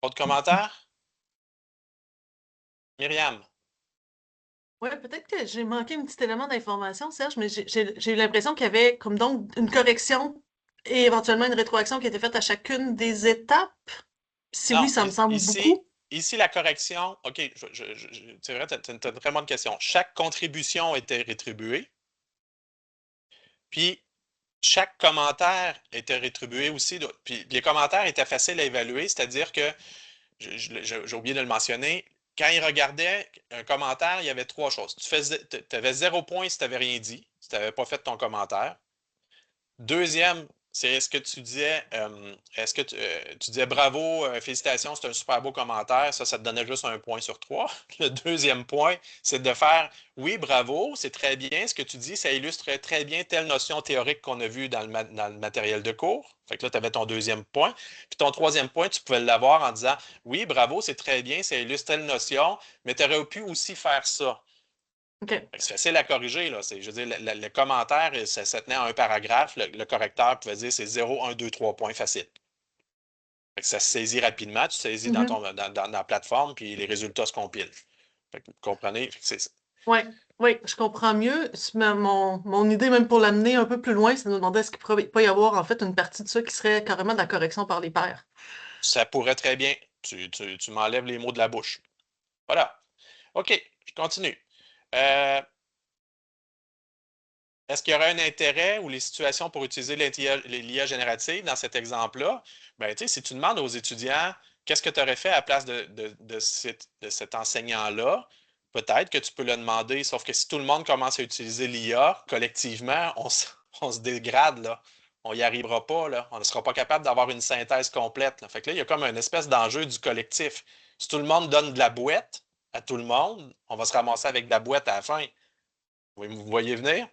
Autre commentaire? Myriam? Oui, peut-être que j'ai manqué un petit élément d'information, Serge, mais j'ai eu l'impression qu'il y avait comme donc une correction et éventuellement une rétroaction qui était faite à chacune des étapes. Si oui, Non, ça me semble beaucoup. ici, la correction, OK, c'est vrai, tu as une très bonne question. Chaque contribution était rétribuée, puis chaque commentaire était rétribué aussi. Puis les commentaires étaient faciles à évaluer, c'est-à-dire que, j'ai oublié de le mentionner, quand ils regardaient un commentaire, il y avait 3 choses. Tu avais 0 point si tu n'avais rien dit, si tu n'avais pas fait ton commentaire. Deuxième, c'est est-ce que tu disais, tu disais bravo, félicitations, c'est un super beau commentaire. Ça te donnait juste 1 point sur 3. Le deuxième point, c'est de faire oui, bravo, c'est très bien. Ce que tu dis, ça illustre très bien telle notion théorique qu'on a vue dans le matériel de cours. Fait que là, tu avais ton deuxième point. Puis ton troisième point, tu pouvais l'avoir en disant oui, bravo, c'est très bien, ça illustre telle notion, mais tu aurais pu aussi faire ça. OK. C'est facile à corriger, là. Je veux dire, le commentaire, ça tenait à un paragraphe. Le correcteur pouvait dire c'est 0, 1, 2, 3 points facile. Fait que ça se saisit rapidement, tu saisis dans la plateforme, puis les résultats se compilent. Fait que vous comprenez? Oui, je comprends mieux. Mon idée, même pour l'amener un peu plus loin, c'est de me demander est-ce qu'il ne pourrait pas y avoir en fait une partie de ça qui serait carrément de la correction par les pairs. Ça pourrait très bien. Tu m'enlèves les mots de la bouche. Voilà. OK, je continue. Est-ce qu'il y aurait un intérêt ou les situations pour utiliser l'IA générative dans cet exemple-là? Bien, tu sais, si tu demandes aux étudiants qu'est-ce que tu aurais fait à la place de cet enseignant-là, peut-être que tu peux le demander, sauf que si tout le monde commence à utiliser l'IA collectivement, on se dégrade, là. On n'y arrivera pas, là. On ne sera pas capable d'avoir une synthèse complète, là. Fait que là, il y a comme une espèce d'enjeu du collectif. Si tout le monde donne de la boîte à tout le monde, on va se ramasser avec de la boîte à la fin. Vous voyez venir?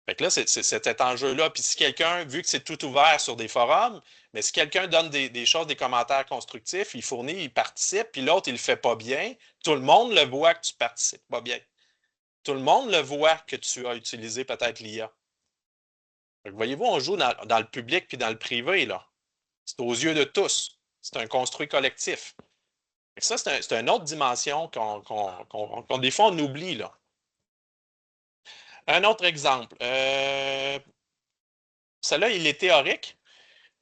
Fait que là, c'est cet enjeu-là. Puis si quelqu'un, vu que c'est tout ouvert sur des forums, mais si quelqu'un donne des choses, des commentaires constructifs, il fournit, il participe, puis l'autre, il le fait pas bien, tout le monde le voit que tu participes pas bien. Tout le monde le voit que tu as utilisé peut-être l'IA. Voyez-vous, on joue dans le public puis dans le privé, là. C'est aux yeux de tous. C'est un construit collectif. Fait que ça, c'est une autre dimension qu'on des fois, on oublie, là. Un autre exemple. Celui-là, il est théorique,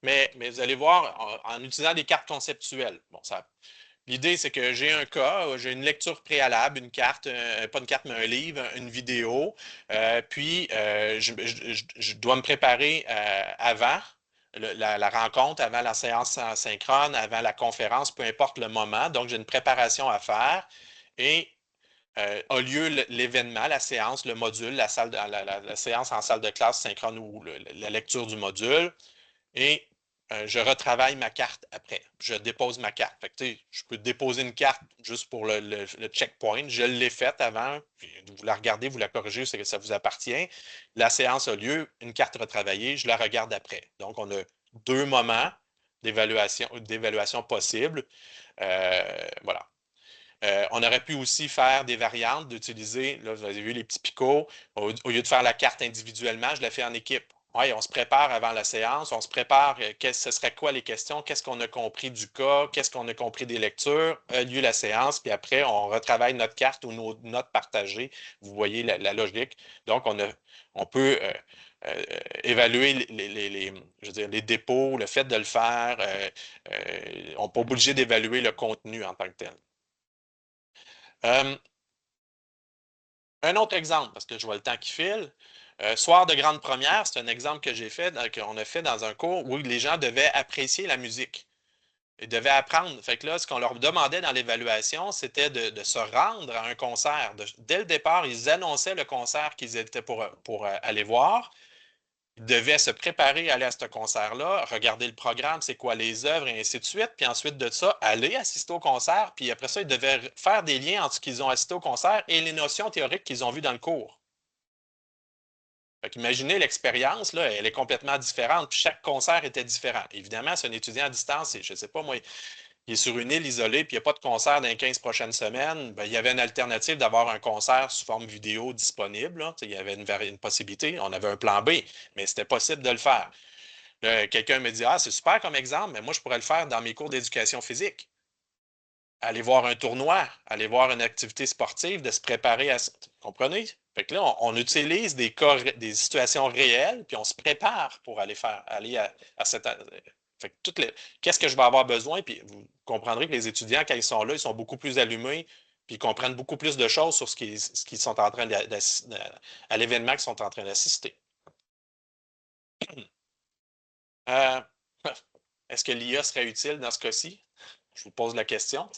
mais vous allez voir en utilisant des cartes conceptuelles. Bon, l'idée, c'est que j'ai un cas, j'ai une lecture préalable, une carte, pas une carte, mais un livre, une vidéo, puis je dois me préparer avant la rencontre, avant la séance synchrone, avant la conférence, peu importe le moment. Donc, j'ai une préparation à faire et a lieu l'événement, la séance, le module, la séance en salle de classe synchrone ou la lecture du module. Et je retravaille ma carte après. Je dépose ma carte. Fait que, je peux déposer une carte juste pour le checkpoint. Je l'ai faite avant. Vous la regardez, vous la corrigez, c'est que ça vous appartient. La séance a lieu, une carte retravaillée, je la regarde après. Donc, on a 2 moments d'évaluation possibles. Voilà. On aurait pu aussi faire des variantes, d'utiliser, là, vous avez vu les petits picots, au lieu de faire la carte individuellement, je la fais en équipe. Oui, on se prépare avant la séance, on se prépare, ce serait quoi les questions, qu'est-ce qu'on a compris du cas, qu'est-ce qu'on a compris des lectures, lieu la séance, puis après, on retravaille notre carte ou nos notes partagées. Vous voyez la logique. Donc, on peut évaluer je veux dire, les dépôts, le fait de le faire. On n'est pas obligé d'évaluer le contenu en tant que tel. Un autre exemple, parce que je vois le temps qui file. Soir de grande première, c'est un exemple que qu'on a fait dans un cours où les gens devaient apprécier la musique. Ils devaient apprendre. Fait que là, ce qu'on leur demandait dans l'évaluation, c'était de se rendre à un concert. Dès le départ, ils annonçaient le concert qu'ils étaient pour aller voir. Ils devaient se préparer à aller à ce concert-là, regarder le programme, c'est quoi les œuvres, et ainsi de suite. Puis ensuite de ça, aller assister au concert. Puis après ça, ils devaient faire des liens entre ce qu'ils ont assisté au concert et les notions théoriques qu'ils ont vues dans le cours. Fait qu'imaginez l'expérience, là, elle est complètement différente. Puis chaque concert était différent. Évidemment, c'est un étudiant à distance, et je ne sais pas, moi, il est sur une île isolée, puis il n'y a pas de concert dans les 15 prochaines semaines, ben, il y avait une alternative d'avoir un concert sous forme vidéo disponible. Là. Il y avait une possibilité. On avait un plan B, mais c'était possible de le faire. Quelqu'un me dit, ah, c'est super comme exemple, mais moi, je pourrais le faire dans mes cours d'éducation physique. Aller voir un tournoi, aller voir une activité sportive, de se préparer à ça. Vous comprenez? Fait que là, on utilise des situations réelles, puis on se prépare pour aller à cette. Fait que qu'est-ce que je vais avoir besoin? Puis vous comprendrez que les étudiants, quand ils sont là, ils sont beaucoup plus allumés, puis ils comprennent beaucoup plus de choses sur ce qu'ils sont en train à l'événement qu'ils sont en train d'assister. Euh, Est-ce que l'IA serait utile dans ce cas-ci? Je vous pose la question.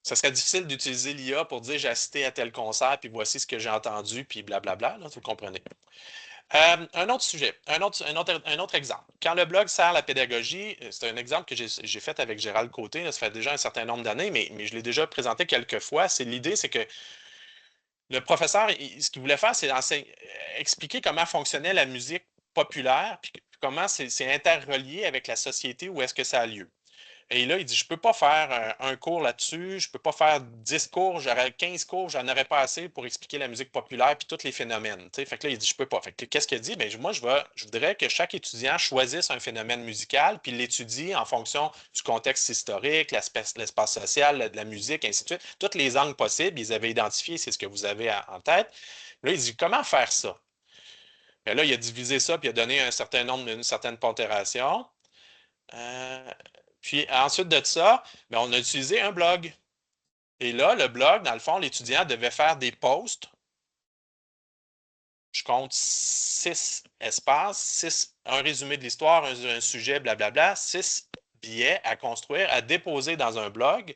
Ça serait difficile d'utiliser l'IA pour dire j'ai assisté à tel concert, puis voici ce que j'ai entendu, puis blablabla, là, vous comprenez. Un autre sujet, un autre exemple. Quand le blog sert la pédagogie, c'est un exemple que j'ai fait avec Gérald Côté, là, ça fait déjà un certain nombre d'années, mais je l'ai déjà présenté quelques fois. L'idée, c'est que le professeur, ce qu'il voulait faire, c'est expliquer comment fonctionnait la musique populaire, puis comment c'est interrelié avec la société où est-ce que ça a lieu. Et là, il dit, je ne peux pas faire un cours là-dessus, je ne peux pas faire 10 cours, j'aurais 15 cours, j'en aurais pas assez pour expliquer la musique populaire puis tous les phénomènes. Fait que là, il dit, je ne peux pas. Fait que qu'est-ce qu'il dit? Moi, je voudrais que chaque étudiant choisisse un phénomène musical puis l'étudie en fonction du contexte historique, l'espace social, de la musique, ainsi de suite. Toutes les angles possibles, ils avaient identifié, c'est ce que vous avez en tête. Là, il dit, comment faire ça? Bien là, il a divisé ça puis il a donné un certain nombre, une certaine pondération. Puis ensuite de ça, bien, on a utilisé un blog. Et là, le blog, dans le fond, l'étudiant devait faire des posts. Je compte 6 espaces, un résumé de l'histoire, un sujet, blablabla, 6 billets à construire, à déposer dans un blog.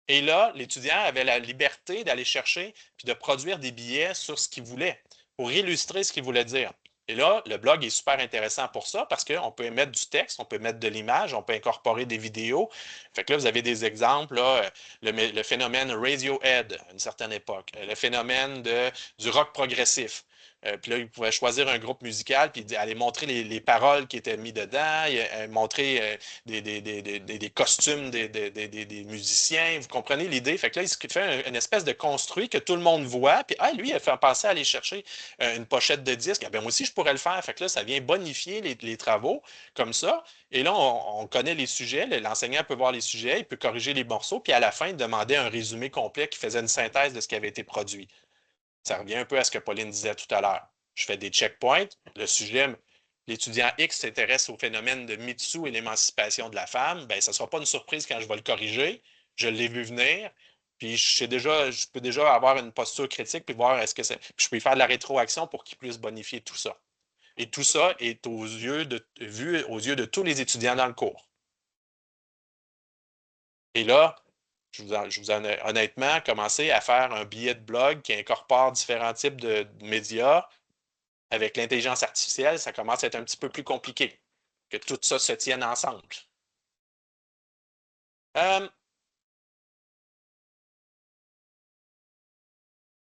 Et là, l'étudiant avait la liberté d'aller chercher puis de produire des billets sur ce qu'il voulait pour illustrer ce qu'il voulait dire. Et là, le blog est super intéressant pour ça parce qu'on peut mettre du texte, on peut mettre de l'image, on peut incorporer des vidéos. Fait que là, vous avez des exemples, là, le phénomène Radiohead à une certaine époque, le phénomène du rock progressif. Puis là, il pouvait choisir un groupe musical puis aller montrer les paroles qui étaient mises dedans, montrer des costumes des musiciens. Vous comprenez l'idée? Fait que là, il fait une espèce de construit que tout le monde voit. Puis, lui, il a fait penser à aller chercher une pochette de disque. Ah, ben, moi aussi, je pourrais le faire. Fait que là, ça vient bonifier les travaux comme ça. Et là, on connaît les sujets. L'enseignant peut voir les sujets, il peut corriger les morceaux. Puis à la fin, il demandait un résumé complet qui faisait une synthèse de ce qui avait été produit. Ça revient un peu à ce que Pauline disait tout à l'heure. Je fais des checkpoints. Le sujet, l'étudiant X s'intéresse au phénomène de MeToo et l'émancipation de la femme. Bien, ça ne sera pas une surprise quand je vais le corriger. Je l'ai vu venir. Puis je peux déjà avoir une posture critique puis voir est-ce que c'est. Puis je peux faire de la rétroaction pour qu'il puisse bonifier tout ça. Et tout ça est vu aux yeux de tous les étudiants dans le cours. Et là, je vous ai honnêtement commencé à faire un billet de blog qui incorpore différents types de médias. Avec l'intelligence artificielle, ça commence à être un petit peu plus compliqué que tout ça se tienne ensemble.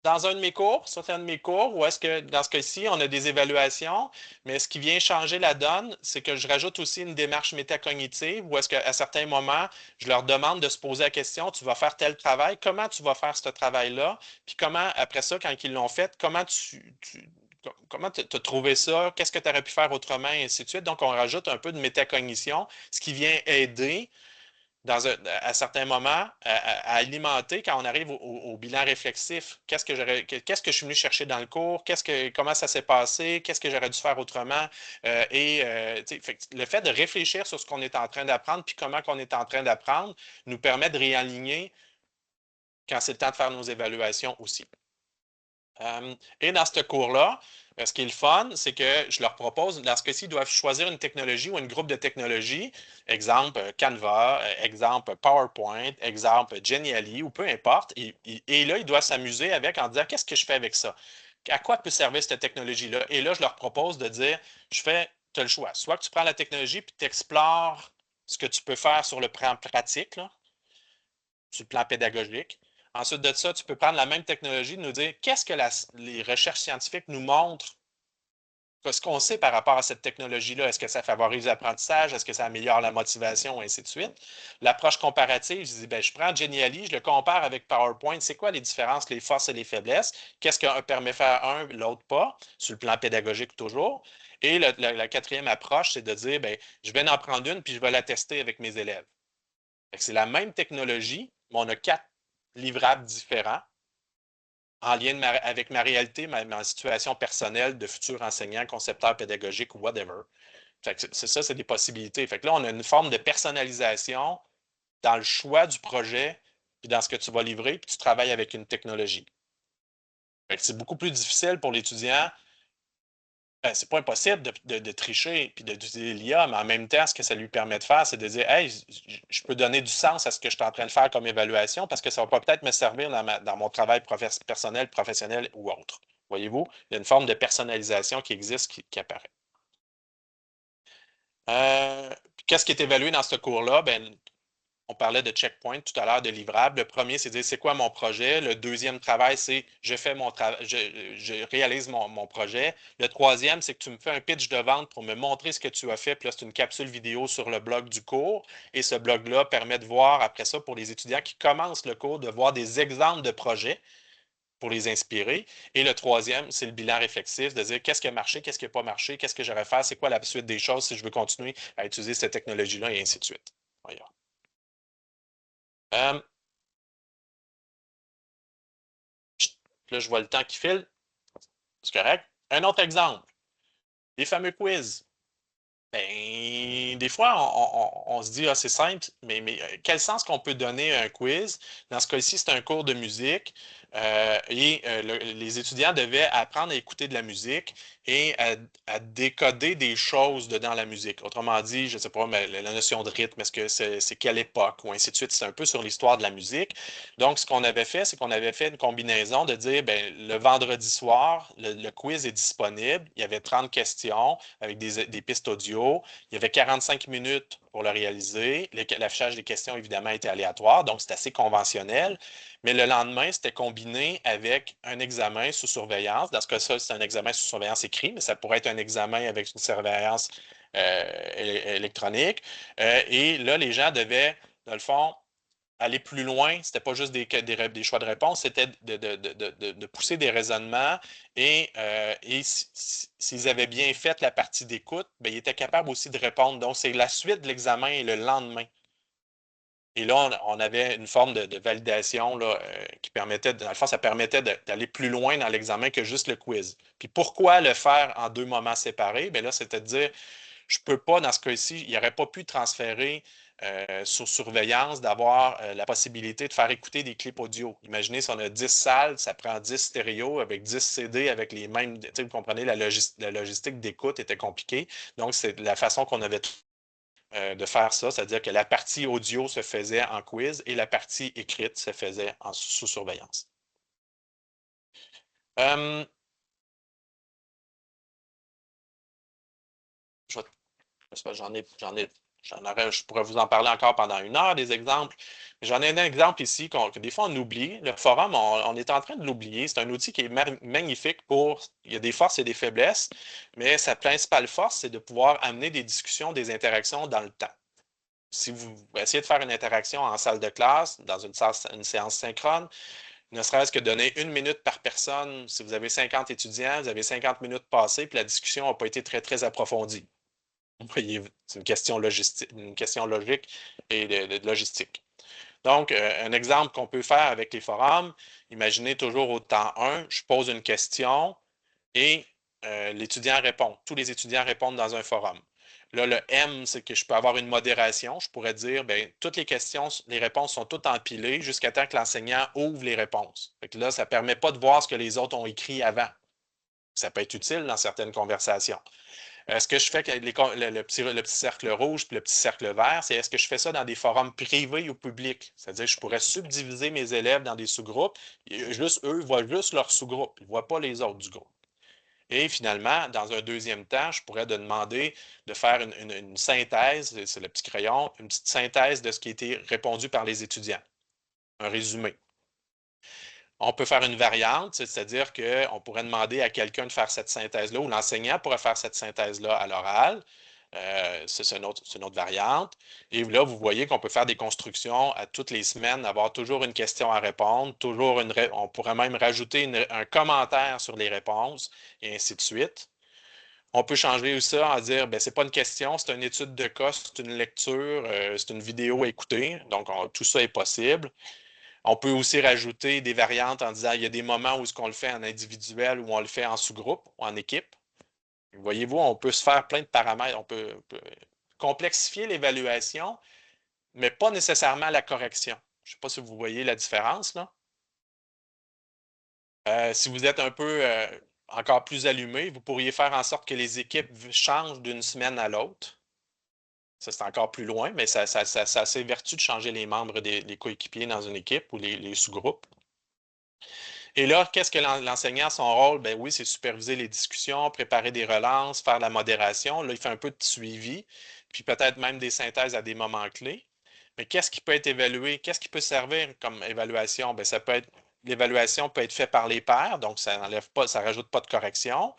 Dans un de mes cours, certains de mes cours, où est-ce que dans ce cas-ci, on a des évaluations, mais ce qui vient changer la donne, c'est que je rajoute aussi une démarche métacognitive, où est-ce qu'à certains moments, je leur demande de se poser la question, tu vas faire tel travail, comment tu vas faire ce travail-là, puis comment, après ça, quand ils l'ont fait, comment comment tu as trouvé ça, qu'est-ce que tu aurais pu faire autrement, et ainsi de suite. Donc, on rajoute un peu de métacognition, ce qui vient aider à certains moments, à alimenter quand on arrive au bilan réflexif. Qu'est-ce que je suis venu chercher dans le cours? Comment ça s'est passé? Qu'est-ce que j'aurais dû faire autrement? Le fait de réfléchir sur ce qu'on est en train d'apprendre puis comment qu'on est en train d'apprendre nous permet de réaligner quand c'est le temps de faire nos évaluations aussi. Et dans ce cours-là, ce qui est le fun, c'est que je leur propose, dans ce cas-ci, ils doivent choisir une technologie ou un groupe de technologies, exemple Canva, exemple PowerPoint, exemple Genially, ou peu importe. Et là, ils doivent s'amuser avec en disant, qu'est-ce que je fais avec ça? À quoi peut servir cette technologie-là? Et là, je leur propose de dire, tu as le choix. Soit que tu prends la technologie et tu explores ce que tu peux faire sur le plan pratique, là, sur le plan pédagogique. Ensuite de ça, tu peux prendre la même technologie et nous dire qu'est-ce que les recherches scientifiques nous montrent, ce qu'on sait par rapport à cette technologie-là. Est-ce que ça favorise l'apprentissage? Est-ce que ça améliore la motivation? Et ainsi de suite. L'approche comparative, je dis, ben, je prends Genially, je le compare avec PowerPoint. C'est quoi les différences, les forces et les faiblesses? Qu'est-ce qu'un permet faire un, l'autre pas, sur le plan pédagogique toujours? Et la quatrième approche, c'est de dire, ben, je vais en prendre une puis je vais la tester avec mes élèves. C'est la même technologie, mais on a 4 livrables différents en lien avec ma réalité, ma situation personnelle de futur enseignant, concepteur pédagogique ou whatever. C'est ça, c'est des possibilités. Fait que là, on a une forme de personnalisation dans le choix du projet, puis dans ce que tu vas livrer, puis tu travailles avec une technologie. C'est beaucoup plus difficile pour l'étudiant. C'est pas impossible de tricher et d'utiliser l'IA, mais en même temps, ce que ça lui permet de faire, c'est de dire, hey, je peux donner du sens à ce que je suis en train de faire comme évaluation parce que ça va peut-être me servir dans mon travail personnel, professionnel ou autre. Voyez-vous, il y a une forme de personnalisation qui existe, qui apparaît. Qu'est-ce qui est évalué dans ce cours-là? Ben, on parlait de checkpoint tout à l'heure, de livrables. Le premier, c'est de dire c'est quoi mon projet. Le deuxième travail, c'est je réalise mon projet. Le troisième, c'est que tu me fais un pitch de vente pour me montrer ce que tu as fait. Puis là, c'est une capsule vidéo sur le blog du cours. Et ce blog-là permet de voir, après ça, pour les étudiants qui commencent le cours, de voir des exemples de projets pour les inspirer. Et le troisième, c'est le bilan réflexif, de dire qu'est-ce qui a marché, qu'est-ce qui n'a pas marché, qu'est-ce que j'aurais à faire, c'est quoi la suite des choses si je veux continuer à utiliser cette technologie-là, et ainsi de suite. Voyons. Là, je vois le temps qui file. C'est correct. Un autre exemple. Les fameux quiz. Ben, des fois, on se dit, ah, c'est simple, mais quel sens qu'on peut donner à un quiz? Dans ce cas-ci, c'est un cours de musique les étudiants devaient apprendre à écouter de la musique et à décoder des choses dans la musique. Autrement dit, je ne sais pas, mais la notion de rythme, est-ce que c'est quelle époque ou ainsi de suite. C'est un peu sur l'histoire de la musique. Donc, ce qu'on avait fait, c'est qu'on avait fait une combinaison de dire, ben, le vendredi soir, le quiz est disponible. Il y avait 30 questions avec des pistes audio. Il y avait 45 minutes pour le réaliser. L'affichage des questions, évidemment, était aléatoire, donc c'est assez conventionnel. Mais le lendemain, c'était combiné avec un examen sous surveillance. Dans ce cas-ci, c'est un examen sous surveillance écrit, mais ça pourrait être un examen avec une surveillance électronique. Et là, les gens devaient, dans le fond, aller plus loin. Ce n'était pas juste des choix de réponse, c'était de pousser des raisonnements et s'ils avaient bien fait la partie d'écoute, bien, ils étaient capables aussi de répondre. Donc, c'est la suite de l'examen et le lendemain. Et là, on avait une forme de validation là, qui permettait, dans le fond, ça permettait d'aller plus loin dans l'examen que juste le quiz. Puis pourquoi le faire en 2 moments séparés? Bien là, c'était de dire, je ne peux pas, dans ce cas-ci, il n'aurait pas pu transférer sous surveillance, d'avoir la possibilité de faire écouter des clips audio. Imaginez si on a 10 salles, ça prend 10 stéréos avec 10 CD avec les mêmes. Vous comprenez, la logistique d'écoute était compliquée. Donc, c'est la façon qu'on avait de faire ça, c'est-à-dire que la partie audio se faisait en quiz et la partie écrite se faisait sous surveillance. Je pourrais vous en parler encore pendant 1 heure, des exemples. J'en ai un exemple ici que des fois on oublie. Le forum, on est en train de l'oublier. C'est un outil qui est magnifique il y a des forces et des faiblesses, mais sa principale force, c'est de pouvoir amener des discussions, des interactions dans le temps. Si vous essayez de faire une interaction en salle de classe, dans une séance synchrone, ne serait-ce que donner 1 minute par personne, si vous avez 50 étudiants, vous avez 50 minutes passées, puis la discussion n'a pas été très, très approfondie. Voyez, c'est une question logique et de logistique. Donc, un exemple qu'on peut faire avec les forums, imaginez toujours au temps 1, je pose une question et l'étudiant répond. Tous les étudiants répondent dans un forum. Là, le M, c'est que je peux avoir une modération. Je pourrais dire, bien, toutes les questions, les réponses sont toutes empilées jusqu'à temps que l'enseignant ouvre les réponses. Fait que là, ça ne permet pas de voir ce que les autres ont écrit avant. Ça peut être utile dans certaines conversations. Ce que je fais avec le petit cercle rouge et le petit cercle vert, c'est est-ce que je fais ça dans des forums privés ou publics? C'est-à-dire que je pourrais subdiviser mes élèves dans des sous-groupes. Juste eux voient juste leur sous-groupe. Ils ne voient pas les autres du groupe. Et finalement, dans un deuxième temps, je pourrais demander de faire une synthèse, c'est le petit crayon, une petite synthèse de ce qui a été répondu par les étudiants. Un résumé. On peut faire une variante, c'est-à-dire qu'on pourrait demander à quelqu'un de faire cette synthèse-là, ou l'enseignant pourrait faire cette synthèse-là à l'oral. C'est une autre variante. Et là, vous voyez qu'on peut faire des constructions à toutes les semaines, avoir toujours une question à répondre, on pourrait même rajouter un commentaire sur les réponses, et ainsi de suite. On peut changer ça en dire, ben, c'est pas une question, c'est une étude de cas, c'est une lecture, c'est une vidéo à écouter. Donc, tout ça est possible. On peut aussi rajouter des variantes en disant il y a des moments où on le fait en individuel ou on le fait en sous-groupe ou en équipe. Voyez-vous, on peut se faire plein de paramètres. On peut complexifier l'évaluation, mais pas nécessairement la correction. Je ne sais pas si vous voyez la différence, là. Si vous êtes un peu encore plus allumé, vous pourriez faire en sorte que les équipes changent d'une semaine à l'autre. Ça, c'est encore plus loin, mais ça a ses vertus de changer les membres des coéquipiers dans une équipe ou les sous-groupes. Et là, qu'est-ce que l'enseignant, son rôle? Ben oui, c'est superviser les discussions, préparer des relances, faire la modération. Là, il fait un peu de suivi, puis peut-être même des synthèses à des moments clés. Mais qu'est-ce qui peut être évalué? Qu'est-ce qui peut servir comme évaluation? Ben, l'évaluation peut être faite par les pairs, donc ça n'enlève pas, ça ne rajoute pas de correction.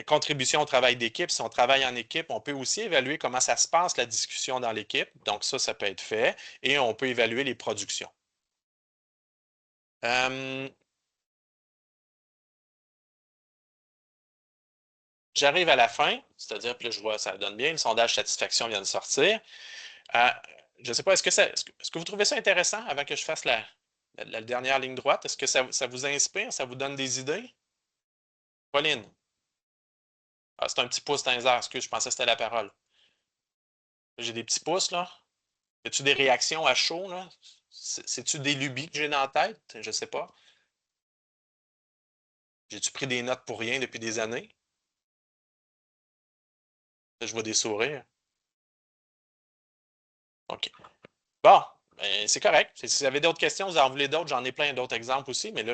Contribution au travail d'équipe. Si on travaille en équipe, on peut aussi évaluer comment ça se passe, la discussion dans l'équipe. Donc, ça peut être fait. Et on peut évaluer les productions. J'arrive à la fin, c'est-à-dire, puis là, je vois, ça donne bien, le sondage satisfaction vient de sortir. Je ne sais pas, est-ce que vous trouvez ça intéressant avant que je fasse la dernière ligne droite? Est-ce que ça vous inspire, ça vous donne des idées? Pauline? Ah, c'est un petit pouce dans les airs, excuse, je pensais que c'était la parole. J'ai des petits pouces, là. Y a-tu des réactions à chaud, là? C'est-tu des lubies que j'ai dans la tête? Je ne sais pas. J'ai-tu pris des notes pour rien depuis des années? Là, je vois des sourires. OK. Bon, ben, c'est correct. Si vous avez d'autres questions, vous en voulez d'autres, j'en ai plein d'autres exemples aussi, mais là,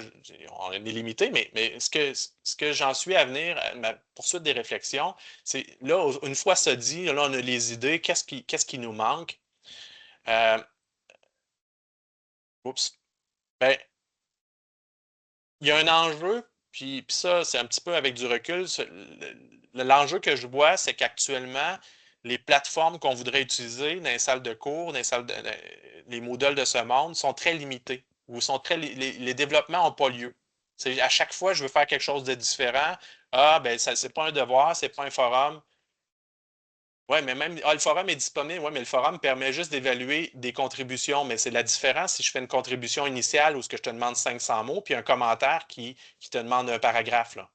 on est limité. Mais ce que j'en suis à venir, ma poursuite des réflexions, c'est là, une fois ça dit, là, on a les idées, qu'est-ce qui nous manque? Oups. Ben, il y a un enjeu, puis ça, c'est un petit peu avec du recul. L'enjeu que je vois, c'est qu'actuellement, les plateformes qu'on voudrait utiliser dans les salles de cours, les Moodle de ce monde, sont très limités ou les développements n'ont pas lieu. À chaque fois, je veux faire quelque chose de différent. Ah, ben, c'est pas un devoir, c'est pas un forum. Oui, mais même le forum est disponible. Oui, mais le forum permet juste d'évaluer des contributions. Mais c'est la différence si je fais une contribution initiale où ce que je te demande 500 mots, puis un commentaire qui te demande un paragraphe. Là.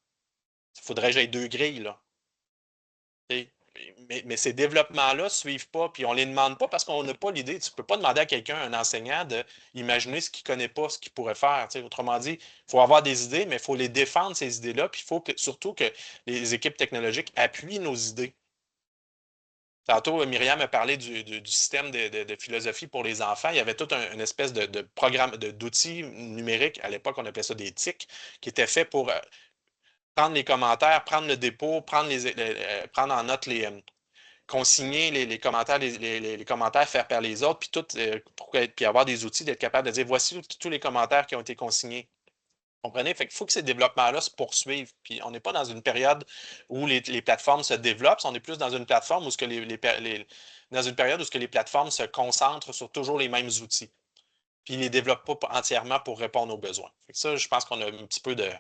Il faudrait que j'aille 2 grilles. Là. Mais ces développements-là ne suivent pas, puis on ne les demande pas parce qu'on n'a pas l'idée. Tu ne peux pas demander à quelqu'un, un enseignant, d'imaginer ce qu'il ne connaît pas, ce qu'il pourrait faire. Autrement dit, il faut avoir des idées, mais il faut les défendre, ces idées-là, puis il faut surtout que les équipes technologiques appuient nos idées. Tantôt, Myriam a parlé du système de philosophie pour les enfants. Il y avait toute une espèce de programme, d'outils numériques. À l'époque, on appelait ça des TIC, qui étaient faits pour prendre les commentaires, prendre le dépôt, prendre en note consigner les commentaires, les commentaires faits par les autres, puis avoir des outils, d'être capable de dire voici tous les commentaires qui ont été consignés. Vous comprenez? Fait qu'il faut que ces développements-là se poursuivent. Puis on n'est pas dans une période où les plateformes se développent, on est plus dans une plateforme où dans une période où les plateformes se concentrent sur toujours les mêmes outils. Puis ils ne les développent pas entièrement pour répondre aux besoins. Fait que ça, je pense qu'on a un petit peu de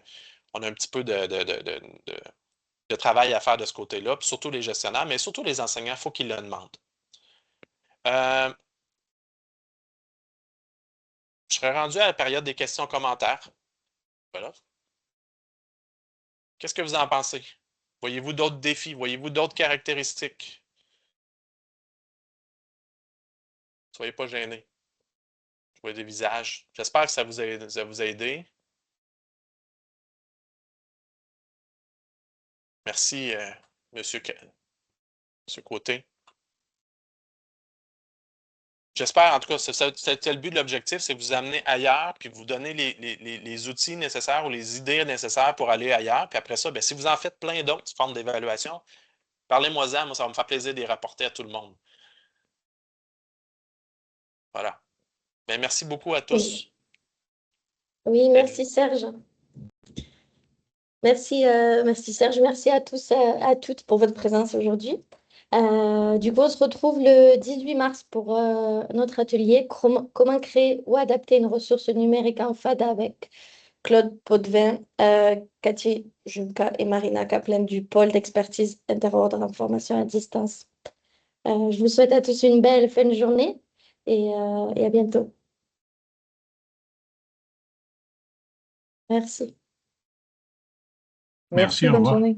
travail à faire de ce côté-là, puis surtout les gestionnaires, mais surtout les enseignants, il faut qu'ils le demandent. Je serais rendu à la période des questions-commentaires. Voilà. Qu'est-ce que vous en pensez? Voyez-vous d'autres défis? Voyez-vous d'autres caractéristiques? Soyez pas gênés. Je vois des visages. J'espère que ça vous a aidé. Merci, Monsieur Côté. J'espère, en tout cas, c'était le but de l'objectif, c'est vous amener ailleurs, puis vous donner les outils nécessaires ou les idées nécessaires pour aller ailleurs. Puis après ça, bien, si vous en faites plein d'autres formes d'évaluation, parlez-moi-en, moi, ça va me faire plaisir de les rapporter à tout le monde. Voilà. Bien, merci beaucoup à tous. Oui, merci Serge. Merci Serge, merci à tous, à toutes pour votre présence aujourd'hui. Du coup, on se retrouve le 18 mars pour notre atelier Comment créer ou adapter une ressource numérique en FADA avec Claude Potvin, Cathy Junka et Marina Kaplan du pôle d'expertise interordre en formation à distance. Je vous souhaite à tous une belle fin de journée et à bientôt. Merci. Merci, au bonne revoir. journée.